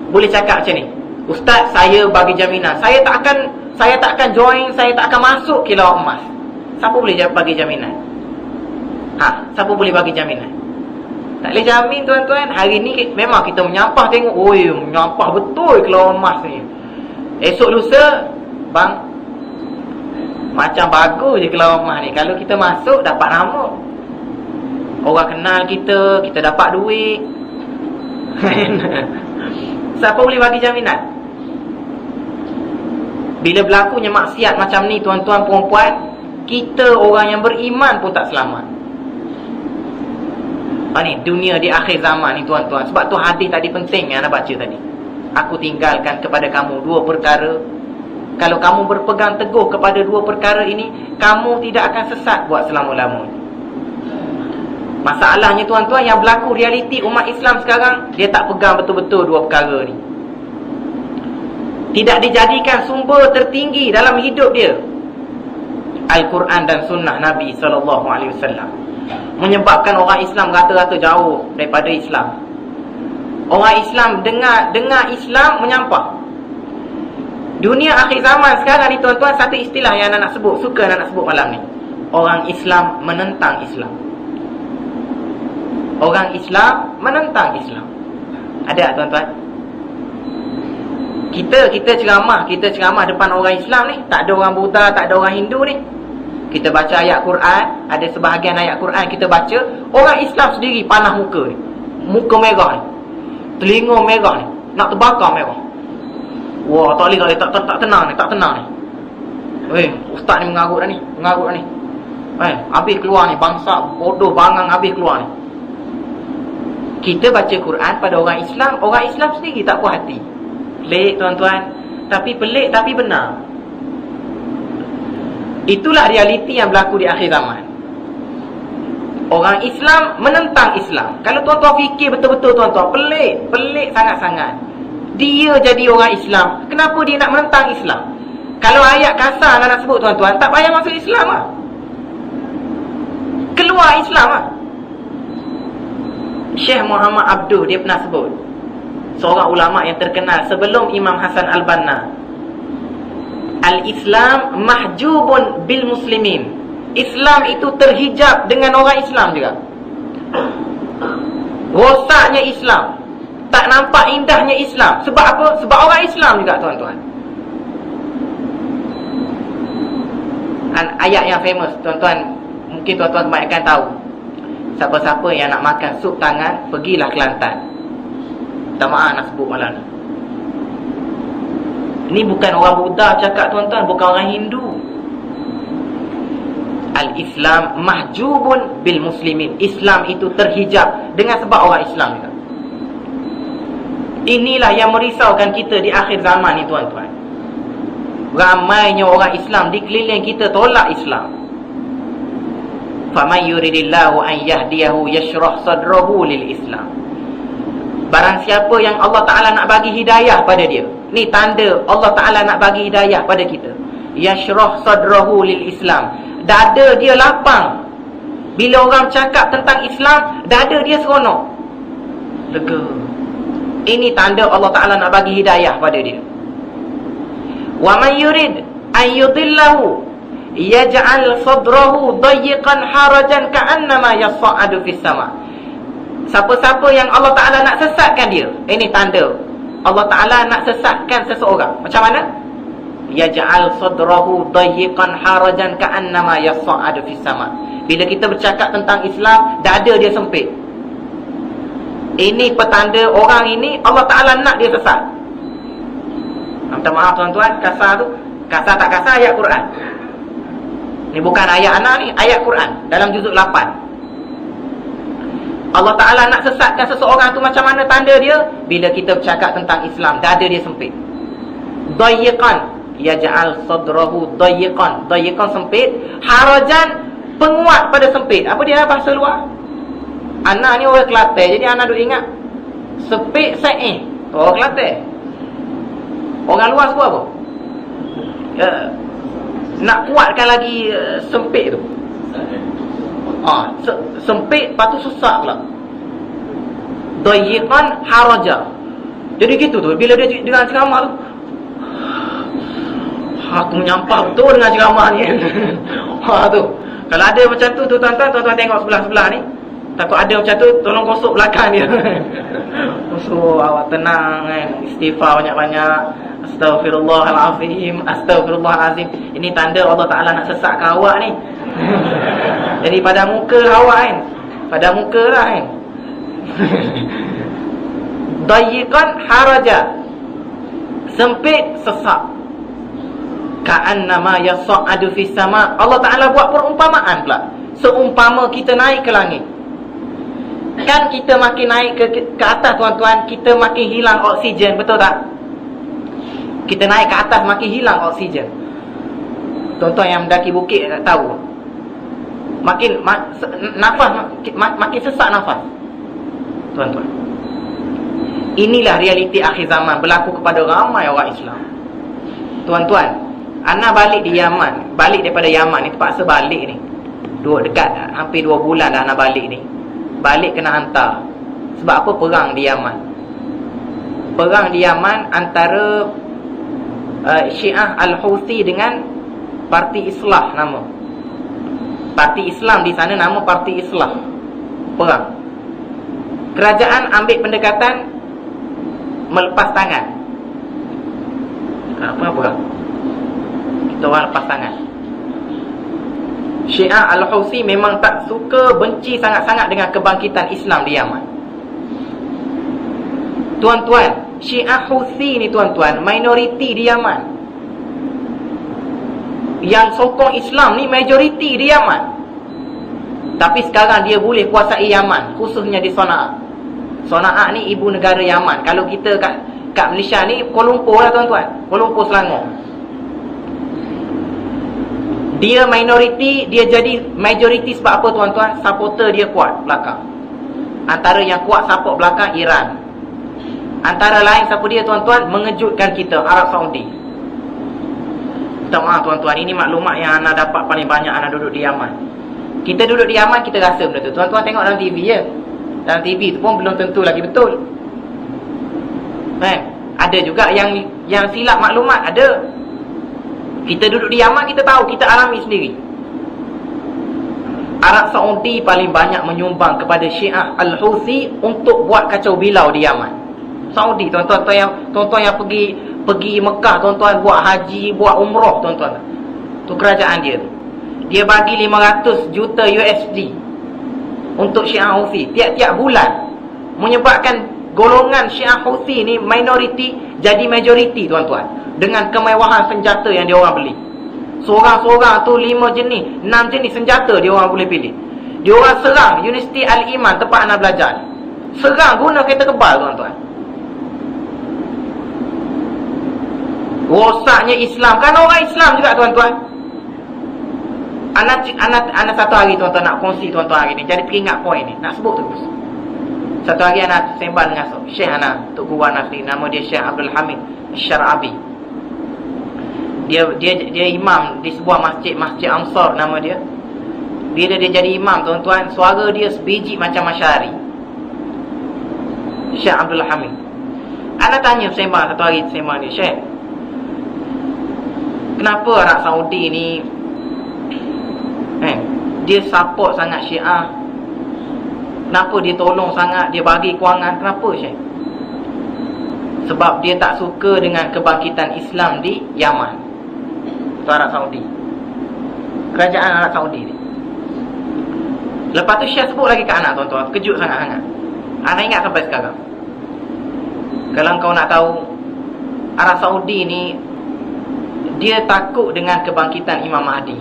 boleh cakap macam ni, Ustaz, saya bagi jaminan, saya tak akan join, saya tak akan masuk kilauan emas. Siapa boleh bagi jaminan? Siapa boleh bagi jaminan? Tak boleh jamin tuan-tuan. Hari ni memang kita menyampah tengok, oi, menyampah betul keluar emas ni. Esok lusa, bang, macam bagus je keluar emas ni. Kalau kita masuk dapat nama, orang kenal kita, kita dapat duit. Siapa boleh bagi jaminan? Bila berlakunya maksiat macam ni tuan-tuan perempuan, kita orang yang beriman pun tak selamat. Ni dunia di akhir zaman ni tuan-tuan. Sebab tu hadis tadi penting yang anda baca tadi. Aku tinggalkan kepada kamu dua perkara. Kalau kamu berpegang teguh kepada dua perkara ini, kamu tidak akan sesat buat selama-lamanya. Masalahnya tuan-tuan, yang berlaku realiti umat Islam sekarang, dia tak pegang betul-betul dua perkara ni. Tidak dijadikan sumber tertinggi dalam hidup dia Al-Quran dan sunnah Nabi SAW. Menyebabkan orang Islam rata-rata jauh daripada Islam. Orang Islam dengar Islam menyampah. Dunia akhir zaman sekarang ni tuan-tuan, satu istilah yang anak sebut, suka anak sebut malam ni, orang Islam menentang Islam. Orang Islam menentang Islam. Ada tak tuan-tuan? Kita ceramah depan orang Islam ni, tak ada orang Buddha, tak ada orang Hindu ni. Kita baca ayat Quran, ada sebahagian ayat Quran kita baca, orang Islam sendiri panah muka ni. Muka merah ni, telinga merah ni, nak terbakar merah. Wah, tak boleh, tak tenang ni. Ustaz ni mengarut dah ni. Habis keluar ni, bangsa bodoh bangang habis keluar ni. Kita baca Quran pada orang Islam sendiri tak puas hati. Pelik tuan-tuan, tapi pelik tapi benar. Itulah realiti yang berlaku di akhir zaman. Orang Islam menentang Islam. Kalau tuan-tuan fikir betul-betul tuan-tuan, pelik sangat-sangat. Dia jadi orang Islam, kenapa dia nak menentang Islam? Kalau ayat kasar nak sebut tuan-tuan, tak payah masuk Islam lah. Keluar Islam lah. Syekh Muhammad Abduh, dia pernah sebut, seorang ulama yang terkenal sebelum Imam Hasan Al-Banna, Al-Islam mahjubun bil muslimin. Islam itu terhijab dengan orang Islam juga. Rosaknya Islam, tak nampak indahnya Islam. Sebab apa? Sebab orang Islam juga tuan-tuan. Ayat yang famous tuan-tuan, mungkin tuan-tuan kebanyakan tahu. Siapa-siapa yang nak makan sup tangan, pergilah Kelantan. Tak maaf nak sebut malam ni. Ini bukan orang Buddha cakap tuan-tuan, bukan orang Hindu. Al-Islam mahjubun bil muslimin. Islam itu terhijab dengan sebab orang Islam juga. Inilah yang merisaukan kita di akhir zaman ni tuan-tuan. Ramainya orang Islam di keliling kita tolak Islam. Faman yuridillahu an yahdiyahu yashrah sadrahu lil Islam. Barang siapa yang Allah Ta'ala nak bagi hidayah pada dia, ni tanda Allah Ta'ala nak bagi hidayah pada kita. Yashrah sadrahu lil Islam. Dada dia lapang. Bila orang cakap tentang Islam, dada dia seronok, lega. Ini tanda Allah Ta'ala nak bagi hidayah pada dia. Wa man yurid an yudillahu yaj'al sadrahu dayiqan harajan ka'annama yas'adu fis sama. Siapa-siapa yang Allah Ta'ala nak sesatkan dia, ini tanda Allah Ta'ala nak sesatkan seseorang. Macam mana? Yaj'al sadrahu dayiqan harajan ka'annama yas'adu fis sama. Bila kita bercakap tentang Islam, dada dia sempit. Ini petanda orang ini Allah Ta'ala nak dia sesat. Minta maaf tuan-tuan, kasar tu, kasar tak kasar ayat Quran. Ni bukan ayat anak ni, ayat Quran dalam juzuk 8. Allah Ta'ala nak sesatkan seseorang tu macam mana tanda dia? Bila kita bercakap tentang Islam, dada dia sempit. Dayiqan, yaj'al sadrahu dayiqan. Dayiqan sempit, harajan penguat pada sempit. Apa dia bahasa luar? Anak ni orang Kelantan, jadi anak duk ingat sepit sa'ih. Orang Kelantan. Orang luar sebut apa? Nak kuatkan lagi sempit tu. Sempit, lepas tu susah pula. Dayiqan haraja. Jadi gitu tu, bila dia dengan ceramah tu, aku menyampah betul dengan ceramah ni. Ha tu. Kalau ada macam tu tuan-tuan tengok sebelah-sebelah ni. Takut ada macam tu, tolong kosok belakang dia. Kosok, awak tenang kan. Istighfar banyak-banyak. Astaghfirullahalazim, astaghfirullahalazim. Ini tanda Allah Ta'ala nak sesatkan awak ni. Jadi pada muka awak kan. Pada muka lah kan. Dayiqan haraja, sempit, sesak. Ka'annama yas'adu fis sama. Allah Ta'ala buat perumpamaan pula. Seumpama kita naik ke langit. Kan kita makin naik ke atas tuan-tuan, kita makin hilang oksigen, betul tak? Kita naik ke atas makin hilang oksigen. Tuan-tuan yang mendaki bukit tak tahu. Nafas makin sesak nafas. Tuan-tuan. Inilah realiti akhir zaman berlaku kepada ramai orang Islam. Tuan-tuan, ana balik di Yaman, balik daripada Yaman ni, terpaksa balik ni. Dekat hampir 2 bulan dah ana balik ni. Balik kena hantar. Sebab apa? Perang di Yaman. Perang di Yaman antara Syiah Al-Houthi dengan Parti Islah nama. Parti Islam di sana nama Parti Islah. Perang. Kerajaan ambil pendekatan melepas tangan. Kenapa perang? Kita orang lepas tangan. Syiah Al-Houthi memang tak suka, benci sangat-sangat dengan kebangkitan Islam di Yaman. Tuan-tuan, Syiah Houthi ni tuan-tuan, minoriti di Yaman. Yang sokong Islam ni majoriti di Yaman. Tapi sekarang dia boleh kuasai Yaman, khususnya di Sana'a. Sana'a ni ibu negara Yaman. Kalau kita kat Malaysia ni, Kuala Lumpur lah tuan-tuan. Kuala Lumpur, Selangor. Dia minoriti, dia jadi majoriti sebab apa tuan-tuan? Supporter dia kuat belakang. Antara yang kuat support belakang, Iran. Antara lain siapa dia tuan-tuan? Mengejutkan kita, Arab Saudi. Minta maaf tuan-tuan, ini maklumat yang anda dapat paling banyak anda duduk di Yaman. Kita duduk di Yaman, kita rasa benda tu. Tuan-tuan tengok dalam TV je. Dalam TV tu pun belum tentu lagi betul. Ada juga yang silap maklumat, ada. Kita duduk di Yaman, kita tahu, kita alami sendiri. Arab Saudi paling banyak menyumbang kepada Syiah Al-Houthi untuk buat kacau bilau di Yaman. Saudi, tuan-tuan yang pergi Mekah, tuan-tuan, buat haji, buat umrah, tuan-tuan. Tu kerajaan dia. Dia bagi 500 juta USD untuk Syiah Houthi tiap-tiap bulan, menyebabkan golongan Syiah Houthi ni minoriti jadi majoriti tuan-tuan. Dengan kemewahan senjata yang dia orang beli. Seorang-seorang tu 5 jenis, 6 jenis senjata dia orang boleh pilih. Dia orang serang Universiti Al-Iman tempat anak belajar. Serang guna kereta kebal tuan-tuan. Rosaknya Islam. Kan orang Islam juga tuan-tuan. Anak satu hari tuan-tuan nak kongsi tuan-tuan hari ni. Jadi teringat poin ni. Nak sebut terus. Satu hari anak sembang dengan Syekh anak, Tok Guru Nasri. Nama dia Syekh Abdul Hamid Syar'abi. Dia imam di sebuah masjid Ansar nama dia. Bila dia jadi imam tuan-tuan, suara dia sebiji macam masyari. Syekh Abdul Hamid. Ana tanya sembang satu hari sembang dia, Syekh, kenapa Arab Saudi ni dia support sangat Syiah? Kenapa dia tolong sangat, dia bagi kewangan? Kenapa Syekh? Sebab dia tak suka dengan kebangkitan Islam di Yaman. Itu Arab Saudi. Kerajaan Arab Saudi ni. Lepas tu Syekh sebut lagi ke anak tuan-tuan, kejut sangat-sangat. Anak ingat sampai sekarang. Kalau kau nak tahu, Arab Saudi ni dia takut dengan kebangkitan Imam Mahdi.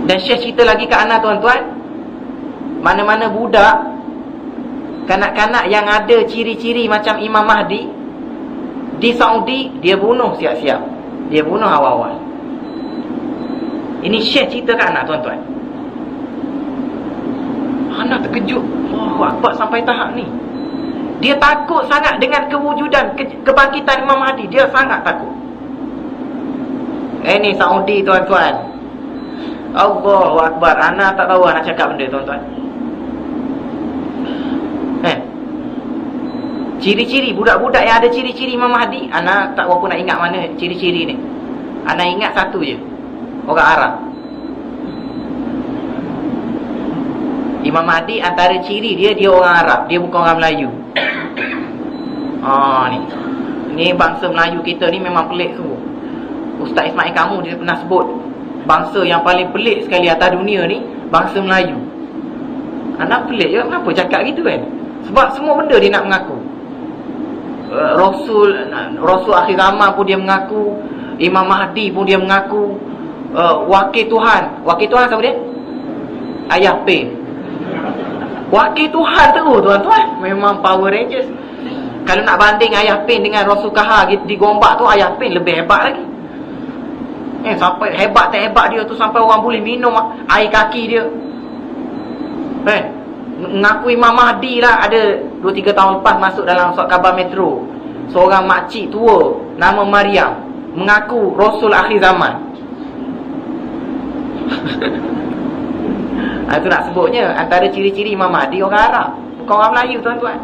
Dan Syekh cerita lagi ke anak tuan-tuan, mana-mana budak, kanak-kanak yang ada ciri-ciri macam Imam Mahdi di Saudi, dia bunuh siap-siap. Dia bunuh awal-awal. Ini Syekh cerita ke anak tuan-tuan. Anak terkejut. Allahu Akbar, sampai tahap ni. Dia takut sangat dengan kewujudan kebangkitan Imam Mahdi. Dia sangat takut. Ini Saudi tuan-tuan. Allahu Akbar. Anak tak tahu nak cakap benda tuan-tuan. Ciri-ciri budak-budak yang ada ciri-ciri Imam Mahdi, anak tak berapa nak ingat mana ciri-ciri ni. Ana ingat satu je, orang Arab. Imam Mahdi antara ciri dia orang Arab, dia bukan orang Melayu. Ni bangsa Melayu kita ni memang pelik tu. Ustaz Ismail kamu dia pernah sebut bangsa yang paling pelik sekali atas dunia ni bangsa Melayu. Anak pelik je, kenapa cakap gitu kan? Sebab semua benda dia nak mengaku. Rasul akhir zaman pun dia mengaku, Imam Mahdi pun dia mengaku, wakil Tuhan siapa dia? Ayah P. Wakil Tuhan terus tuan-tuan. Memang Power Rangers. Kalau nak banding Ayah Pin dengan Rasul Kahar digombak tu, Ayah Pin lebih hebat lagi. Sampai hebat tak hebat dia tu, sampai orang boleh minum air kaki dia. Mengaku Imam Mahdi lah. Ada 2-3 tahun lepas masuk dalam surat khabar Metro, seorang makcik tua nama Maryam mengaku Rasul akhir zaman. Itu nak sebutnya antara ciri-ciri Imam Mahdi orang Arab, bukan orang Melayu tuan-tuan.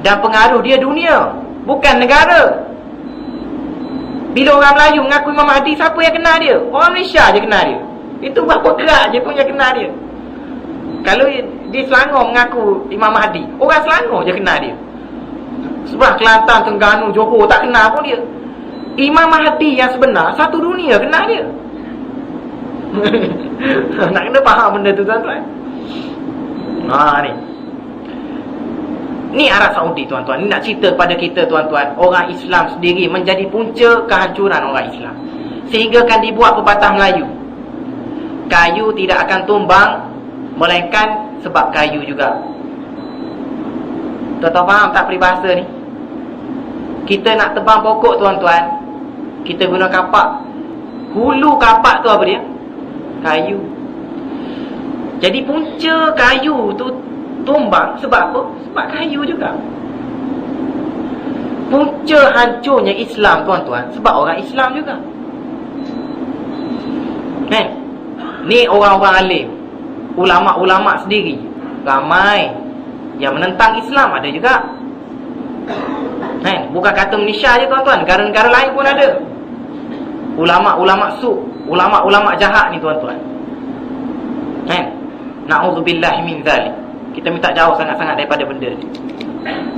Dan pengaruh dia dunia, bukan negara. Bila orang Melayu mengaku Imam Mahdi, siapa yang kenal dia? Orang Malaysia je kenal dia. Itu berapa kerak je pun yang kenal dia. Kalau di Selangor mengaku Imam Mahdi, orang Selangor je kenal dia. Sebelah Kelantan, Terengganu, Johor tak kenal pun dia. Imam Mahdi yang sebenar, satu dunia kenal dia. Nak kena faham benda tu tuan-tuan. Ni Arab Saudi tuan-tuan. Ni nak cerita pada kita tuan-tuan, orang Islam sendiri menjadi punca kehancuran orang Islam, sehingga kan dibuat pepatah Melayu, kayu tidak akan tumbang melainkan sebab kayu juga. Tuan-tuan faham tak peribahasa ni? Kita nak tebang pokok tuan-tuan, kita guna kapak. Hulu kapak tu apa dia? Kayu. Jadi punca kayu tu tumbang sebab apa? Sebab kayu juga. Punca hancurnya Islam tuan-tuan sebab orang Islam juga. Ni orang-orang alim, ulama-ulama sendiri, ramai yang menentang Islam ada juga. Bukan kata Malaysia je tuan-tuan, negara-negara lain pun ada ulama-ulama su', ulama-ulama jahat ni tuan-tuan. Na'udzubillah min zalik. Kita minta jauh sangat-sangat daripada benda ni.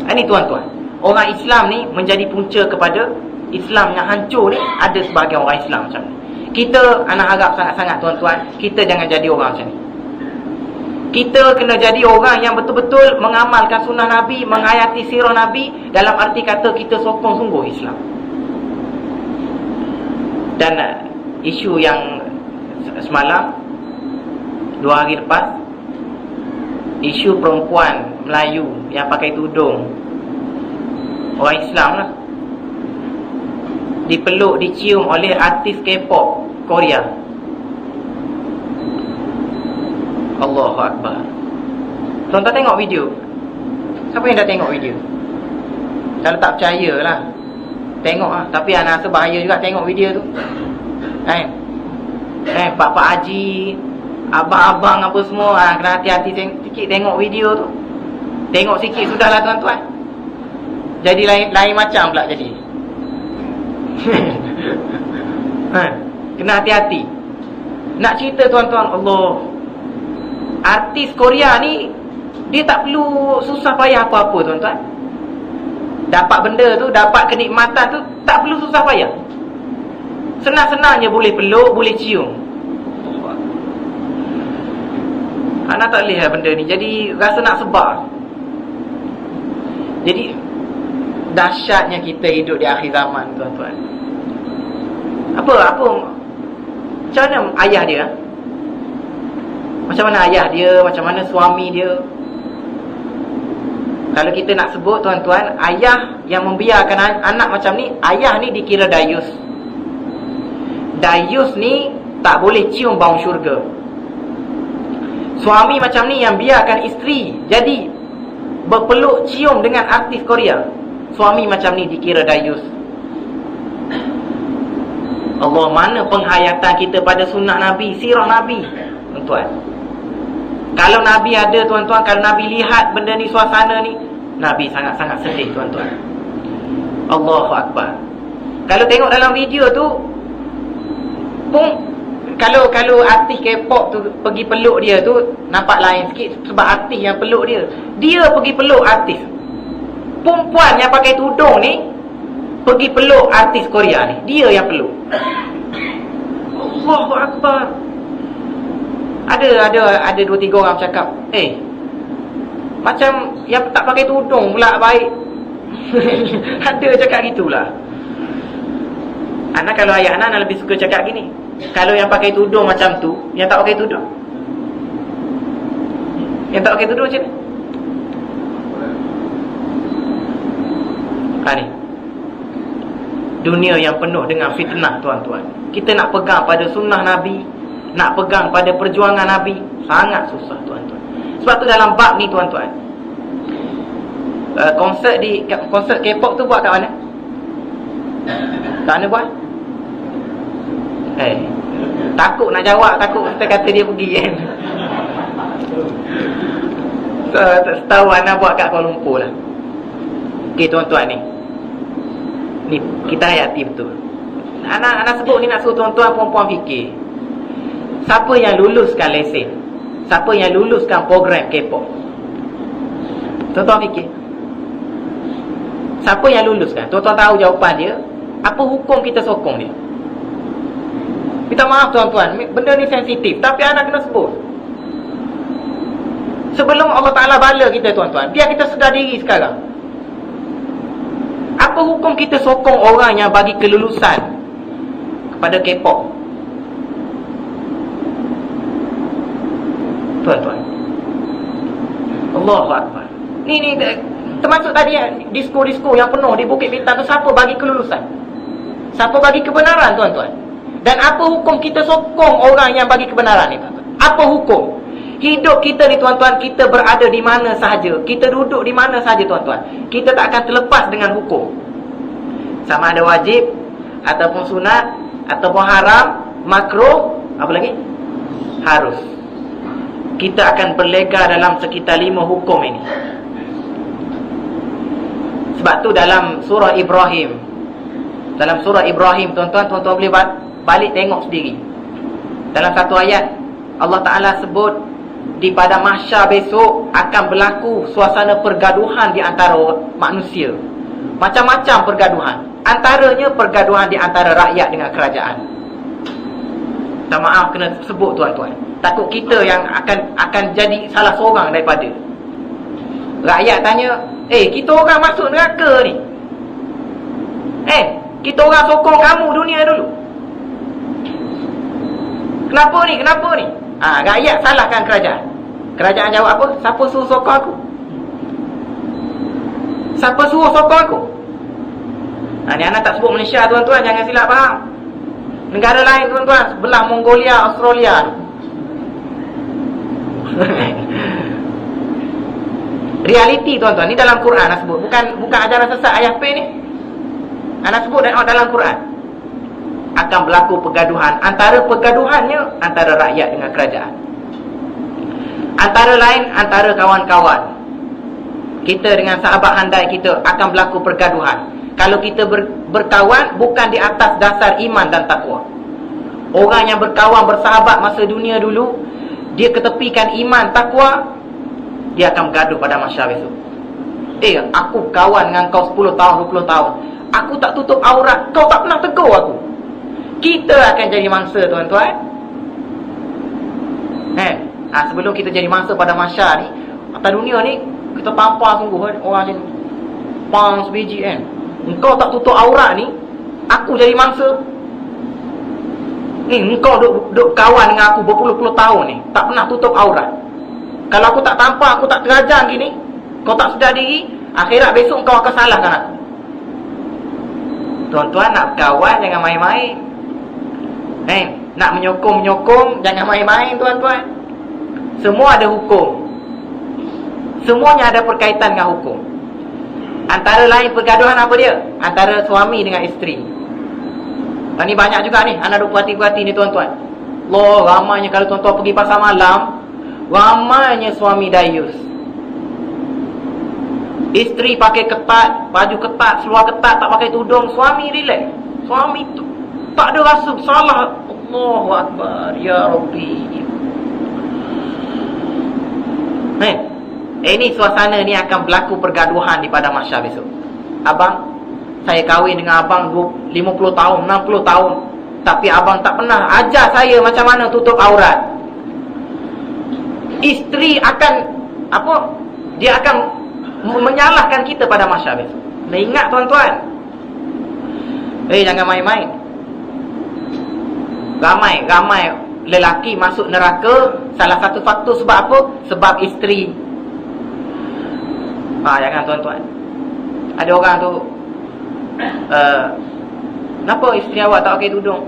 Ini tuan-tuan, orang Islam ni menjadi punca kepada Islam yang hancur ni. Ada sebahagian orang Islam macam ni. Kita, anak harap sangat-sangat tuan-tuan, kita jangan jadi orang macam ni. Kita kena jadi orang yang betul-betul mengamalkan sunnah Nabi, menghayati sirah Nabi. Dalam arti kata kita sokong sungguh Islam. Dan isu yang semalam, 2 hari lepas, isu perempuan Melayu yang pakai tudung, orang Islam lah, dipeluk, dicium oleh artis K-pop Korea. Allahu Akbar. Tuan-tuan tengok video. Siapa yang dah tengok video? Kalau tak percaya lah, tengok lah. Tapi anak rasa bahaya juga tengok video tu. Pak-pak haji, abang-abang apa semua, kena hati-hati sikit tengok video tu. Tengok sikit sudahlah tuan-tuan. Jadi lain macam pula jadi. Kena hati-hati. Nak cerita tuan-tuan, Allah, artis Korea ni dia tak perlu susah payah apa-apa tuan-tuan. Dapat benda tu, dapat kenikmatan tu, tak perlu susah payah. Senang-senangnya boleh peluk, boleh cium. Anak tak lihat benda ni, jadi rasa nak sebar. Jadi dahsyatnya kita hidup di akhir zaman tuan-tuan. Apa macam mana ayah dia? Macam mana ayah dia, macam mana suami dia? Kalau kita nak sebut tuan-tuan, ayah yang membiarkan anak macam ni, ayah ni dikira dayus. Dayus ni tak boleh cium bau syurga. Suami macam ni yang biarkan isteri jadi berpeluk cium dengan artis Korea, suami macam ni dikira dayus. Allah, mana penghayatan kita pada sunnah Nabi, sirah Nabi tuan-tuan. Kalau Nabi ada tuan-tuan, kalau Nabi lihat benda ni, suasana ni, Nabi sangat-sangat sedih tuan-tuan. Allahu Akbar. Kalau tengok dalam video tu, Pun kalau artis K-pop tu pergi peluk dia tu nampak lain sikit, sebab artis yang peluk dia. Dia pergi peluk artis. Perempuan yang pakai tudung ni pergi peluk artis Korea ni. Dia yang peluk. Allahu Akbar. Ada 2-3 orang cakap, macam yang tak pakai tudung pula baik. Ada cakap gitulah. Anak kalau ayah anak lebih suka cakap gini. Kalau yang pakai tudung macam tu, yang tak pakai tudung, yang tak pakai tudung macam ni. Ni dunia yang penuh dengan fitnah, tuan-tuan. Kita nak pegang pada sunnah Nabi, nak pegang pada perjuangan Nabi, sangat susah, tuan-tuan. Sebab tu dalam bab ni, tuan-tuan, konsert K-pop tu buat kat mana? Kat mana buat? Takut nak jawab, takut kita kata dia pergi kan. So, setahu Ana buat kat Kuala Lumpur lah. Okey, tuan-tuan ni kita hayati betul. Ana sebut ni nak suruh tuan-tuan perempuan fikir. Siapa yang luluskan lesen? Siapa yang luluskan program K-pop? Tuan-tuan fikir. Siapa yang luluskan? Tuan-tuan tahu jawapan dia. Apa hukum kita sokong dia? Minta maaf, tuan-tuan, benda ni sensitif, tapi anak kena sebut. Sebelum Allah Ta'ala bala kita, tuan-tuan, biar kita sedar diri sekarang. Apa hukum kita sokong orang yang bagi kelulusan kepada K-pop? Tuan-tuan, Allahu Akbar. Ni termasuk tadi disko-disko yang penuh di Bukit Bintang tu. Siapa bagi kelulusan? Siapa bagi kebenaran, tuan-tuan? Dan apa hukum kita sokong orang yang bagi kebenaran ni, tuan-tuan? Apa hukum? Hidup kita ni, tuan-tuan, kita berada di mana sahaja, kita duduk di mana sahaja, tuan-tuan, kita tak akan terlepas dengan hukum. Sama ada wajib ataupun sunat ataupun haram, makruh, apa lagi? Harus. Kita akan berlega dalam sekitar 5 hukum ini. Sebab tu dalam surah Ibrahim, tuan-tuan boleh balik tengok sendiri. Dalam satu ayat Allah Ta'ala sebut di pada mahsyar besok akan berlaku suasana pergaduhan di antara manusia. Macam-macam pergaduhan. Antaranya pergaduhan di antara rakyat dengan kerajaan. Tak maaf kena sebut, tuan-tuan. Takut kita yang akan jadi salah seorang daripada. Rakyat tanya, kita orang masuk neraka ni. Kita orang sokong kamu dunia dulu. Kenapa ni? Rakyat salahkan kerajaan. Kerajaan jawab apa? Siapa suruh sokong aku? Siapa suruh sokong aku? Ni anak tak sebut Malaysia, tuan-tuan, jangan silap faham. Negara lain, tuan-tuan, sebelah Mongolia, Australia tu. Realiti, tuan-tuan, ni dalam Quran nak sebut. Bukan ajaran sesat ayah P ni. Anak sebut dalam Quran. Akan berlaku pergaduhan. Antara pergaduhannya antara rakyat dengan kerajaan. Antara lain antara kawan-kawan. Kita dengan sahabat handai kita akan berlaku pergaduhan. Kalau kita berkawan bukan di atas dasar iman dan takwa. Orang yang berkawan bersahabat masa dunia dulu, dia ketepikan iman takwa, dia akan bergaduh pada mahsyar besok. Aku kawan dengan kau 10 tahun 20 tahun, aku tak tutup aurat, kau tak pernah tegur aku. Kita akan jadi mangsa, tuan-tuan. Sebelum kita jadi mangsa pada mahsyar ni, atas dunia ni kita tampar sungguh orang macam ni. Pang sebiji kan. Engkau tak tutup aurat ni, aku jadi mangsa. Ni engkau duk kawan dengan aku berpuluh-puluh tahun ni, tak pernah tutup aurat. Kalau aku tak tampar, aku tak terajang gini, kau tak sedar diri, akhirat besok kau akan salahkan aku. Tuan-tuan, nak kawan jangan main-main. Nak menyokong-menyokong jangan main-main, tuan-tuan. Semua ada hukum. Semuanya ada berkaitan dengan hukum. Antara lain pergaduhan apa dia? Antara suami dengan isteri. Ini banyak juga ni, anak duk perhati-perhati ni, tuan-tuan. Loh, ramainya kalau tuan-tuan pergi pasar malam, ramainya suami dayus. Isteri pakai ketat, baju ketat, seluar ketat, tak pakai tudung. Suami relax. Suami tu tak ada rasa salah. Allahu Akbar, ya Rabbi. Ini suasana ni akan berlaku pergaduhan di pada mahsyar besok. Abang, saya kahwin dengan abang 50 tahun, 60 tahun, tapi abang tak pernah ajar saya macam mana tutup aurat. Isteri akan dia akan menyalahkan kita pada mahsyar besok. Nah, ingat tuan-tuan, jangan main-main. Ramai lelaki masuk neraka, salah satu faktor sebab apa? Sebab isteri. Jangan tuan-tuan. Ada orang tu, kenapa isteri awak tak pakai tudung?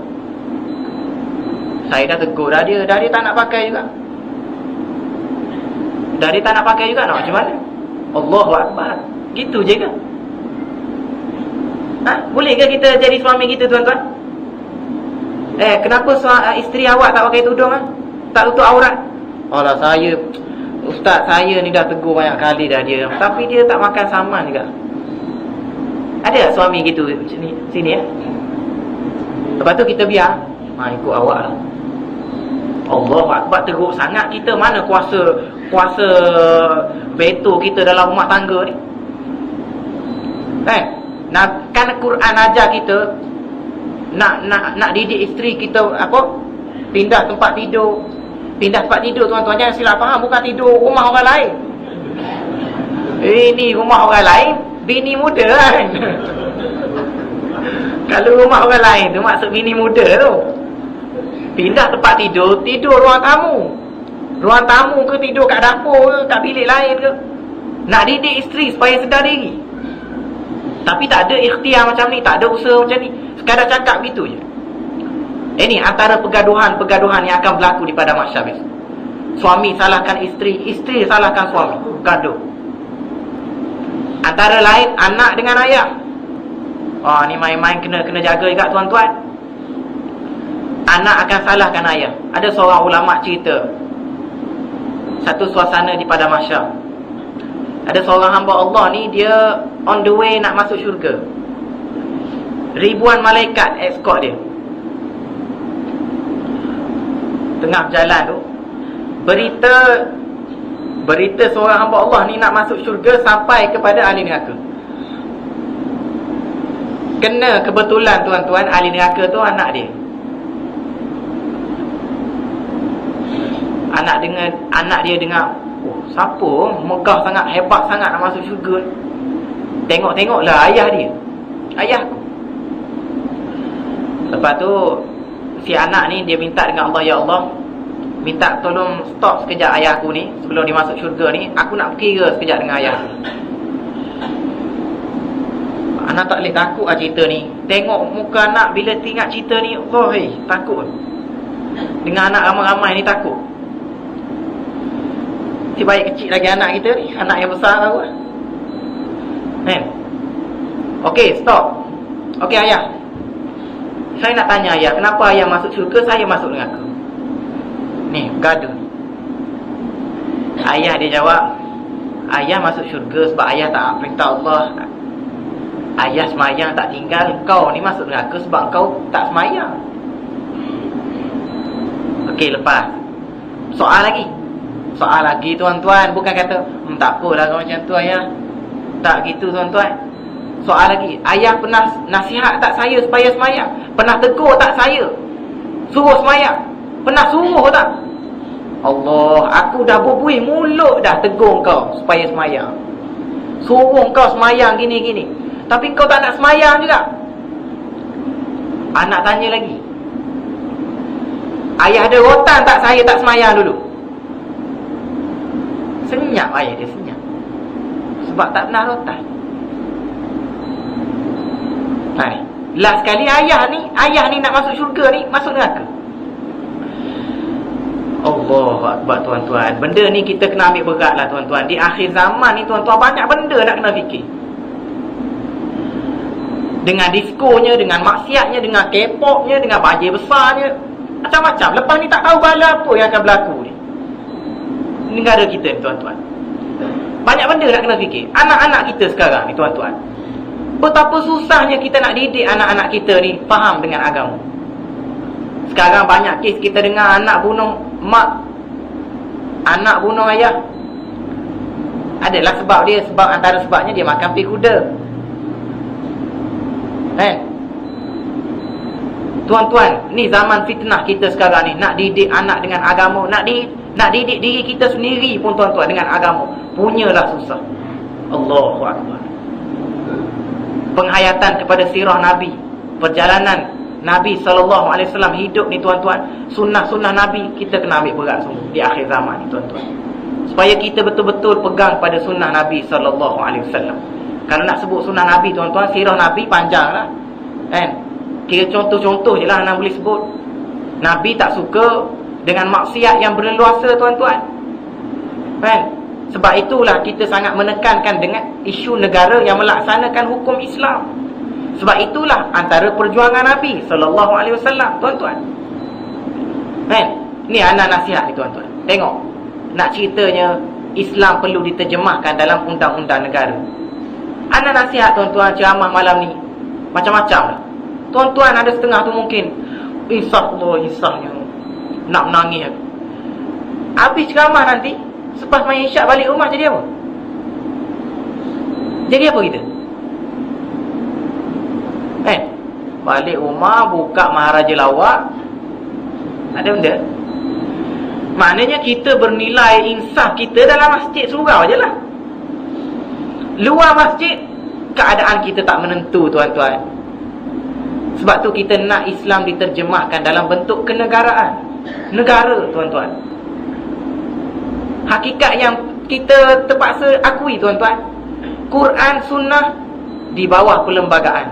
Saya dah tegur dah dia tak nak pakai juga. Dah dia tak nak pakai juga, nak macam mana? Allahu Akbar. Gitu je ke? Boleh ke kita jadi suami kita, tuan-tuan? Kenapa isteri awak tak pakai tudung? Tak tutup aurat? Alah, Ustaz, saya ni dah tegur banyak kali dah dia, tapi dia tak makan saman juga. Ada tak suami gitu sini ya? Lepas tu kita biar, ikut awak lah. Allah Akbar, teruk sangat kita. Mana kuasa veto kita dalam rumah tangga ni? Kan Quran ajar kita nak didik isteri kita pindah tempat tidur. Pindah tempat tidur, tuan-tuan, jangan silap faham, bukan tidur rumah orang lain. Ini rumah orang lain, bini muda kan. Kalau rumah orang lain tu maksud bini muda tu. Pindah tempat tidur, tidur ruang tamu. Ruang tamu ke, tidur kat dapur ke, kat bilik lain ke. Nak didik isteri supaya sedar diri. Tapi tak ada ikhtiar macam ni, tak ada usaha macam ni. Sekadar cakap gitu je. Ini antara pergaduhan yang akan berlaku di pada mahsyar besok. Suami salahkan isteri, isteri salahkan suami, gaduh. Antara lain anak dengan ayah. Ni main-main kena jaga juga, tuan-tuan. Anak akan salahkan ayah. Ada seorang ulama cerita satu suasana di pada mahsyar. Ada seorang hamba Allah ni, dia on the way nak masuk syurga. Ribuan malaikat escort dia. Tengah berjalan tu, berita seorang hamba Allah ni nak masuk syurga sampai kepada ahli neraka. Kena kebetulan, tuan-tuan, ahli neraka tu anak dia. Anak dia dengar, siapa megah sangat, hebat sangat nak masuk syurga. Tengoklah ayah dia, ayahku. Lepas tu si anak ni dia minta dengan Allah, ya Allah, minta tolong stop sekejap ayahku ni sebelum dia masuk syurga ni. Aku nak berkira sekejap dengan ayah. Anak tak boleh, takut lah cerita ni. Tengok muka anak bila teringat cerita ni, takut. Dengan anak ramai-ramai ni takut. Si baik kecil lagi anak kita ni, anak yang besar tahu lah. Okey, stop. Okey ayah, saya nak tanya ayah, kenapa ayah masuk syurga, saya masuk neraka? Ni, gaduh. Ayah dia jawab, ayah masuk syurga sebab ayah tak perintah Allah. Ayah semayang tak tinggal. Kau ni masuk neraka sebab kau tak semayang. Okey, lepas. Soal lagi, tuan-tuan. Bukan kata, tak apalah kau macam tu ayah. Tak gitu, tuan-tuan. Soal lagi, ayah pernah nasihat tak saya supaya semayang? Pernah tegur tak saya suruh semayang? Pernah suruh tak? Allah, aku dah berbuih mulut dah tegur kau supaya semayang, suruh kau semayang gini-gini, tapi kau tak nak semayang juga. Anak tanya lagi, ayah ada rotan tak saya tak semayang dulu? Senyap ayah dia, senyap. Sebab tak pernah rotan. Last sekali ayah ni nak masuk syurga ni, masuk neraka. Allahu Akbar, tuan-tuan. Benda ni kita kena ambil berat lah, tuan-tuan. Di akhir zaman ni, tuan-tuan, banyak benda nak kena fikir. Dengan diskonya, dengan maksiatnya, dengan K-popnya, dengan banjir besarnya, macam-macam. Lepas ni tak tahu bala apa yang akan berlaku ni negara kita ni, tuan-tuan. Banyak benda nak kena fikir. Anak-anak kita sekarang ni, tuan-tuan, betapa susahnya kita nak didik anak-anak kita ni faham dengan agama. Sekarang banyak kes kita dengar anak bunuh mak, anak bunuh ayah. Adalah sebab dia, sebab antara sebabnya dia makan pi kuda. Kan? Tuan-tuan, ni zaman fitnah kita sekarang ni. Nak didik anak dengan agama, nak didik diri kita sendiri pun tuan-tuan dengan agama, punyalah susah. Allahu Akbar. Penghayatan kepada sirah Nabi, perjalanan Nabi SAW hidup ni tuan-tuan, sunnah-sunnah Nabi kita kena ambil berat semua di akhir zaman ni tuan-tuan, supaya kita betul-betul pegang pada sunnah Nabi SAW. Kalau nak sebut sunnah Nabi tuan-tuan, sirah Nabi panjang lah kan. Kira contoh-contoh je lah nak boleh sebut. Nabi tak suka dengan maksiat yang berleluasa tuan-tuan kan. Sebab itulah kita sangat menekankan dengan isu negara yang melaksanakan hukum Islam. Sebab itulah antara perjuangan Nabi SAW tuan-tuan kan. Ni anak nasihat ni tuan-tuan. Tengok, nak ceritanya Islam perlu diterjemahkan dalam undang-undang negara. Anak nasihat tuan-tuan, ceramah malam ni macam-macam lah tuan-tuan. Ada setengah tu mungkin insaf Allah, insafnya nak menangis aku. Habis ceramah nanti, selepas main isyak balik rumah, jadi apa? Jadi apa kita? Balik rumah, buka Maharaja Lawak, ada benda. Maknanya kita bernilai insaf kita dalam masjid surau je lah. Luar masjid, keadaan kita tak menentu tuan-tuan. Sebab tu kita nak Islam diterjemahkan dalam bentuk kenegaraan, negara tuan-tuan. Hakikat yang kita terpaksa akui tuan-tuan, Quran Sunnah di bawah perlembagaan.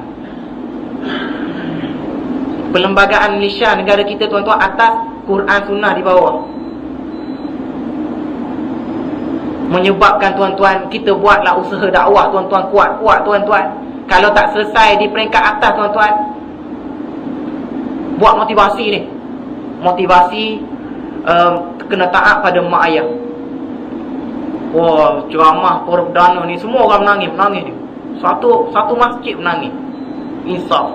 Perlembagaan Malaysia, negara kita tuan-tuan, atas, Quran Sunnah di bawah. Menyebabkan tuan-tuan, kita buatlah usaha dakwah tuan-tuan, kuat-kuat tuan-tuan. Kalau tak selesai di peringkat atas tuan-tuan, buat motivasi ni, motivasi kena taat pada mak ayah. Wah, ceramah perdana ni semua orang menangis ni. Satu masjid menangis. Insaf.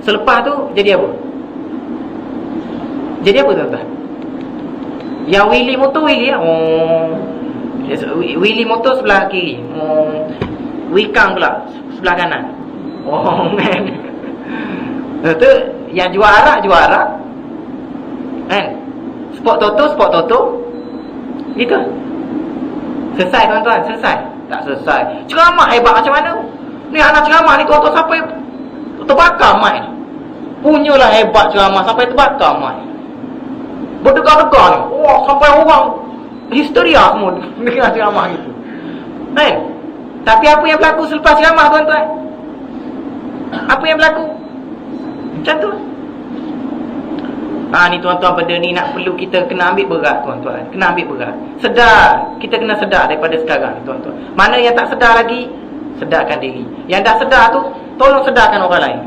Selepas tu jadi apa? Jadi apa tuan-tuan? Yang Willy motor Willy lah. Willy motor sebelah kiri. Wikang pula sebelah kanan. Man. Tu yang juara kan. Sport Toto gitu. Selesai tuan-tuan, selesai. Tak selesai. Ceramah hebat macam mana? Ni anak ceramah ni tuan-tuan sampai terbakar mic ni. Punyalah hebat ceramah sampai terbakar mic. Berdegar-degar ni. Wah, sampai orang histeria semua dengar ceramah gitu. Kan? Tapi apa yang berlaku selepas ceramah tuan-tuan? Apa yang berlaku? Macam tu. Ni tuan-tuan, benda ni nak perlu kita kena ambil berat tuan-tuan. Kena ambil berat. Sedar. Kita kena sedar daripada sekarang ni tuan-tuan. Mana yang tak sedar lagi, sedarkan diri. Yang dah sedar tu, tolong sedarkan orang lain.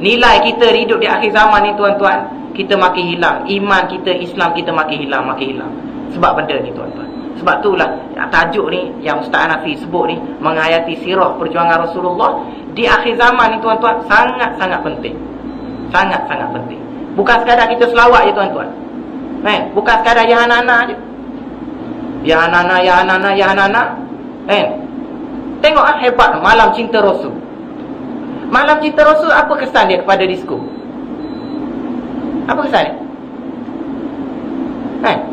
Nilai kita hidup di akhir zaman ni tuan-tuan, kita makin hilang. Iman kita, Islam kita makin hilang. Sebab benda ni tuan-tuan. Sebab itulah tajuk ni yang Ustaz Hanafi sebut ni, menghayati sirah perjuangan Rasulullah di akhir zaman ni tuan-tuan, sangat-sangat penting. Sangat-sangat penting. Bukan sekadar kita selawat je tuan-tuan. Bukan sekadar ya anak-anak je. Ya anak-anak. Tengok hebat Malam Cinta Rasul. Malam Cinta Rasul, apa kesan dia kepada disko? Apa kesan dia?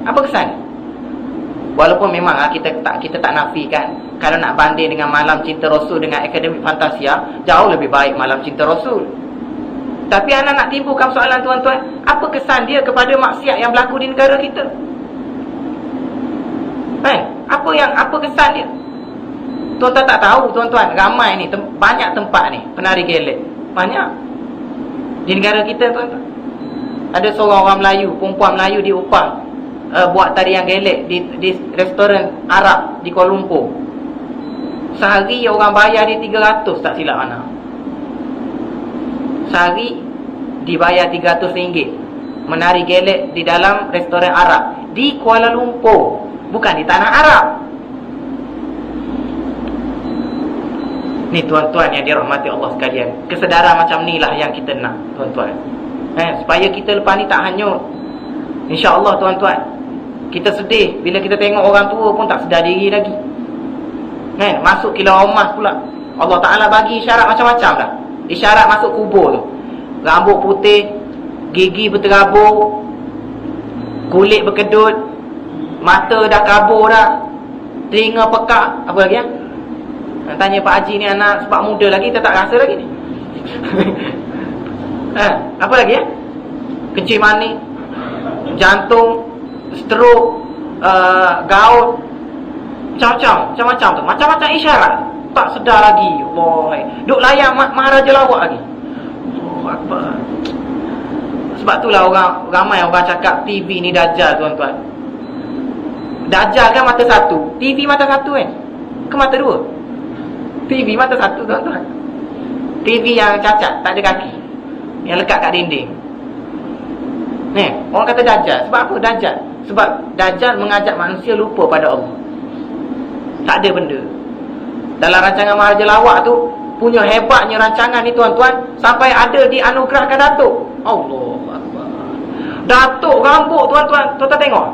Apa kesan dia? Walaupun memang kita tak nafikan, kalau nak banding dengan Malam Cinta Rasul dengan Akademi Fantasia, jauh lebih baik Malam Cinta Rasul. Tapi anak nak timbulkan soalan tuan-tuan, apa kesan dia kepada maksiat yang berlaku di negara kita? Apa kesan dia? Tuan-tuan tak tahu tuan-tuan, ramai ni, banyak tempat ni penari gelek. Banyak di negara kita tuan-tuan. Ada seorang orang Melayu, perempuan Melayu diupah buat tarian gelek di restoran Arab di Kuala Lumpur. Sehari orang bayar dia 300 tak silap anak. Sehari dibayar RM300 menari gelek di dalam restoran Arab di Kuala Lumpur, bukan di tanah Arab. Ni tuan-tuan yang dirahmati Allah sekalian, kesedaran macam ni lah yang kita nak, tuan-tuan. Supaya kita lepas ni tak hanyut. InsyaAllah tuan-tuan, kita sedih bila kita tengok orang tua pun tak sedar diri lagi. Masuk kilau emas pula. Allah Ta'ala bagi isyarat macam-macam dah. Isyarat masuk kubur tu, rambut putih, gigi berterabur, kulit berkedut, mata dah kabur dah, telinga pekak. Apa lagi ya? Tanya Pak Haji ni anak sebab muda lagi, kita tak rasa lagi ni. Apa lagi ya? Kencing manis, jantung, stroke, gout, macam-macam tu. Macam-macam isyarat. Tak sedar lagi. Allah, duk layan Maharaja Lawak lagi. Allah Akbar. Sebab itulah ramai orang cakap TV ni Dajjal, tuan-tuan. Dajjal kan mata satu, TV mata satu kan? Ke mata dua? TV mata satu, tuan-tuan. TV yang cacat, tak ada kaki, yang lekat kat dinding. Orang kata Dajjal. Sebab apa Dajjal? Sebab Dajjal mengajak manusia lupa pada Allah. Tak ada benda. Dalam rancangan Maharaja Lawak tu, punya hebatnya rancangan ni, tuan-tuan, sampai ada dianugerahkan Datuk. Allah Akbar. Datuk rambut, tuan-tuan. Tuan-tuan tengok.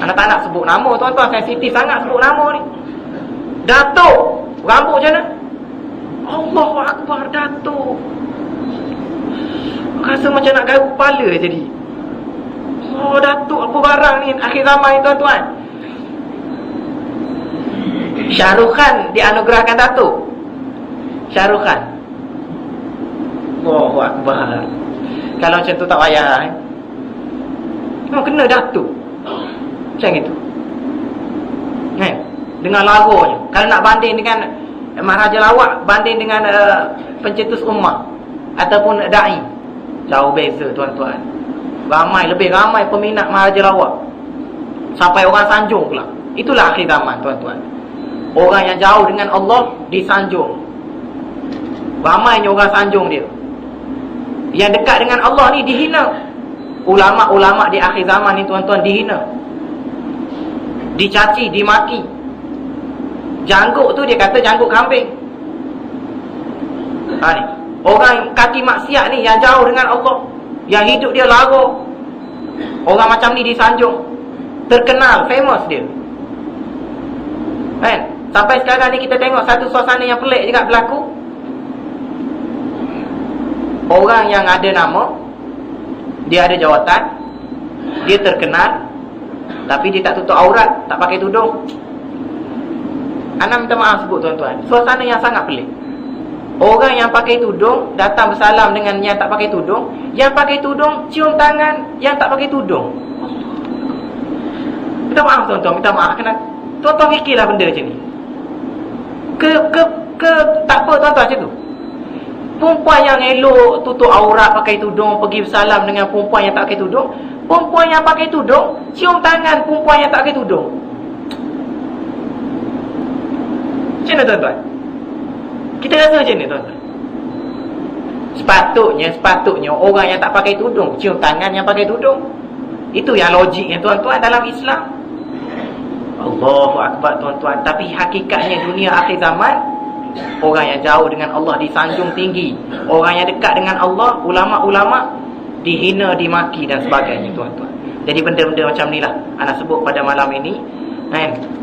Anak tak nak sebut nama, tuan-tuan. Sensitif sangat sebut nama ni. Datuk rambut macam mana? Allahu Akbar, Datuk. Rasa macam nak garuk kepala jadi. Oh, Datuk apa barang ni akhir zaman ni, tuan-tuan. Shah Rukh Khan dianugerahkan Datuk. Shah Rukh Khan. Allahu Akbar. Kalau macam tu tak payah. Kena Datuk. Macam itu. Dengan lagunya. Kalau nak banding dengan Maharaja Lawak, banding dengan pencetus ummah ataupun da'i, jauh beza, tuan-tuan. Lebih ramai peminat Maharaja Lawak, sampai orang sanjung pula. Itulah akhir zaman, tuan-tuan. Orang yang jauh dengan Allah disanjung. Ramainya orang sanjung dia. Yang dekat dengan Allah ni dihina. Ulama-ulama di akhir zaman ni, tuan-tuan, dihina, dicaci, dimaki. Janggut tu dia kata janggut kambing. Ni orang kaki maksiat ni, yang jauh dengan Allah, yang hidup dia lara. Orang macam ni disanjung, terkenal, famous dia. Sampai sekarang ni kita tengok satu suasana yang pelik juga berlaku. Orang yang ada nama, dia ada jawatan, dia terkenal, tapi dia tak tutup aurat, tak pakai tudung. Ana minta maaf sebut, tuan-tuan, suasana yang sangat pelik. Orang yang pakai tudung datang bersalam dengan yang tak pakai tudung. Yang pakai tudung cium tangan yang tak pakai tudung. Minta maaf, tuan-tuan, minta maaf. Kena tuan-tuan fikirlah benda macam ni. Tak apa, tuan-tuan, macam tu. Perempuan yang elok tutup aurat pakai tudung pergi bersalam dengan perempuan yang tak pakai tudung. Perempuan yang pakai tudung cium tangan perempuan yang tak pakai tudung. Macam mana, tuan-tuan? Kita rasa macam ni, tuan-tuan? Sepatutnya orang yang tak pakai tudung cium tangan yang pakai tudung. Itu yang logiknya, tuan-tuan, dalam Islam. Allahu Akbar, tuan-tuan. Tapi hakikatnya dunia akhir zaman, orang yang jauh dengan Allah disanjung tinggi. Orang yang dekat dengan Allah, ulama-ulama, dihina, dimaki dan sebagainya, tuan-tuan. Jadi benda-benda macam ni lah anak sebut pada malam ini.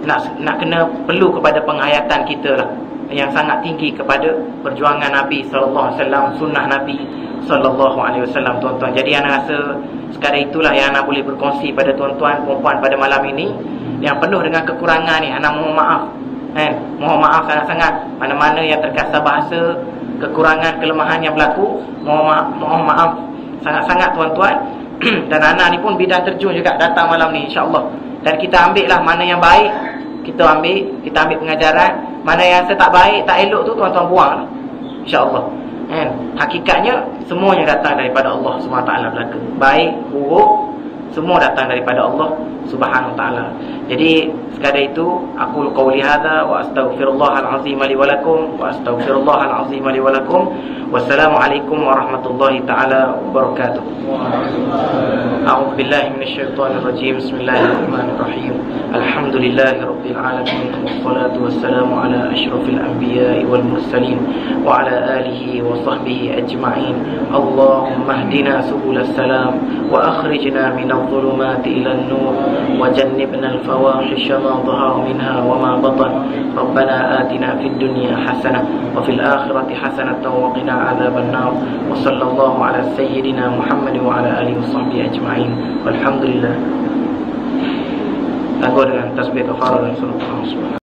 Nak kena perlu kepada penghayatan kita lah, yang sangat tinggi kepada perjuangan Nabi SAW, sunnah Nabi SAW, tuan-tuan. Jadi anak rasa sekadar itulah yang anak boleh berkongsi pada tuan-tuan, perempuan pada malam ini, yang penuh dengan kekurangan ni. Anak mohon maaf, mohon maaf sangat-sangat. Mana-mana yang terkasar bahasa, kekurangan, kelemahan yang berlaku, mohon maaf sangat-sangat, tuan-tuan. Dan anak ni pun bidang terjun juga datang malam ni, insya-Allah. Dan kita ambil lah mana yang baik, kita ambil pengajaran. Mana yang tak baik, tak elok tu, tuan-tuan buang lah, insya-Allah. Hakikatnya semuanya datang daripada Allah SWT belaka. Baik, buruk, semua datang daripada Allah Subhanahu wa taala. Jadi sekadar itu aku qauli hadza wa astaghfirullahal azim li wa lakum wa astaghfirullahal azim li wa lakum. Wassalamualaikum warahmatullahi taala wabarakatuh. A'udzu billahi minasyaitonir rajim. Bismillahirrahmanirrahim. Alhamdulillahirabbil alamin wassalatu wassalamu ala asyrafil anbiya'i wal mursalin wa ala alihi wa sahbihi ajma'in. Allahumma hdina subulas salam wa akhrijna minadh dhulumati ilan nur wa jannibna al fawahisha ma dhahara minha wa ma batan. Rabbana atina fid dunya hasanah wa fil akhirati hasanatan wa qina adzaban nar. Wa sallallahu ala sayyidina Muhammad wa ala alihi wa sahbihi ajma'in. Walhamdulillah. Tangguh dengan tasbih kafarah dan surah.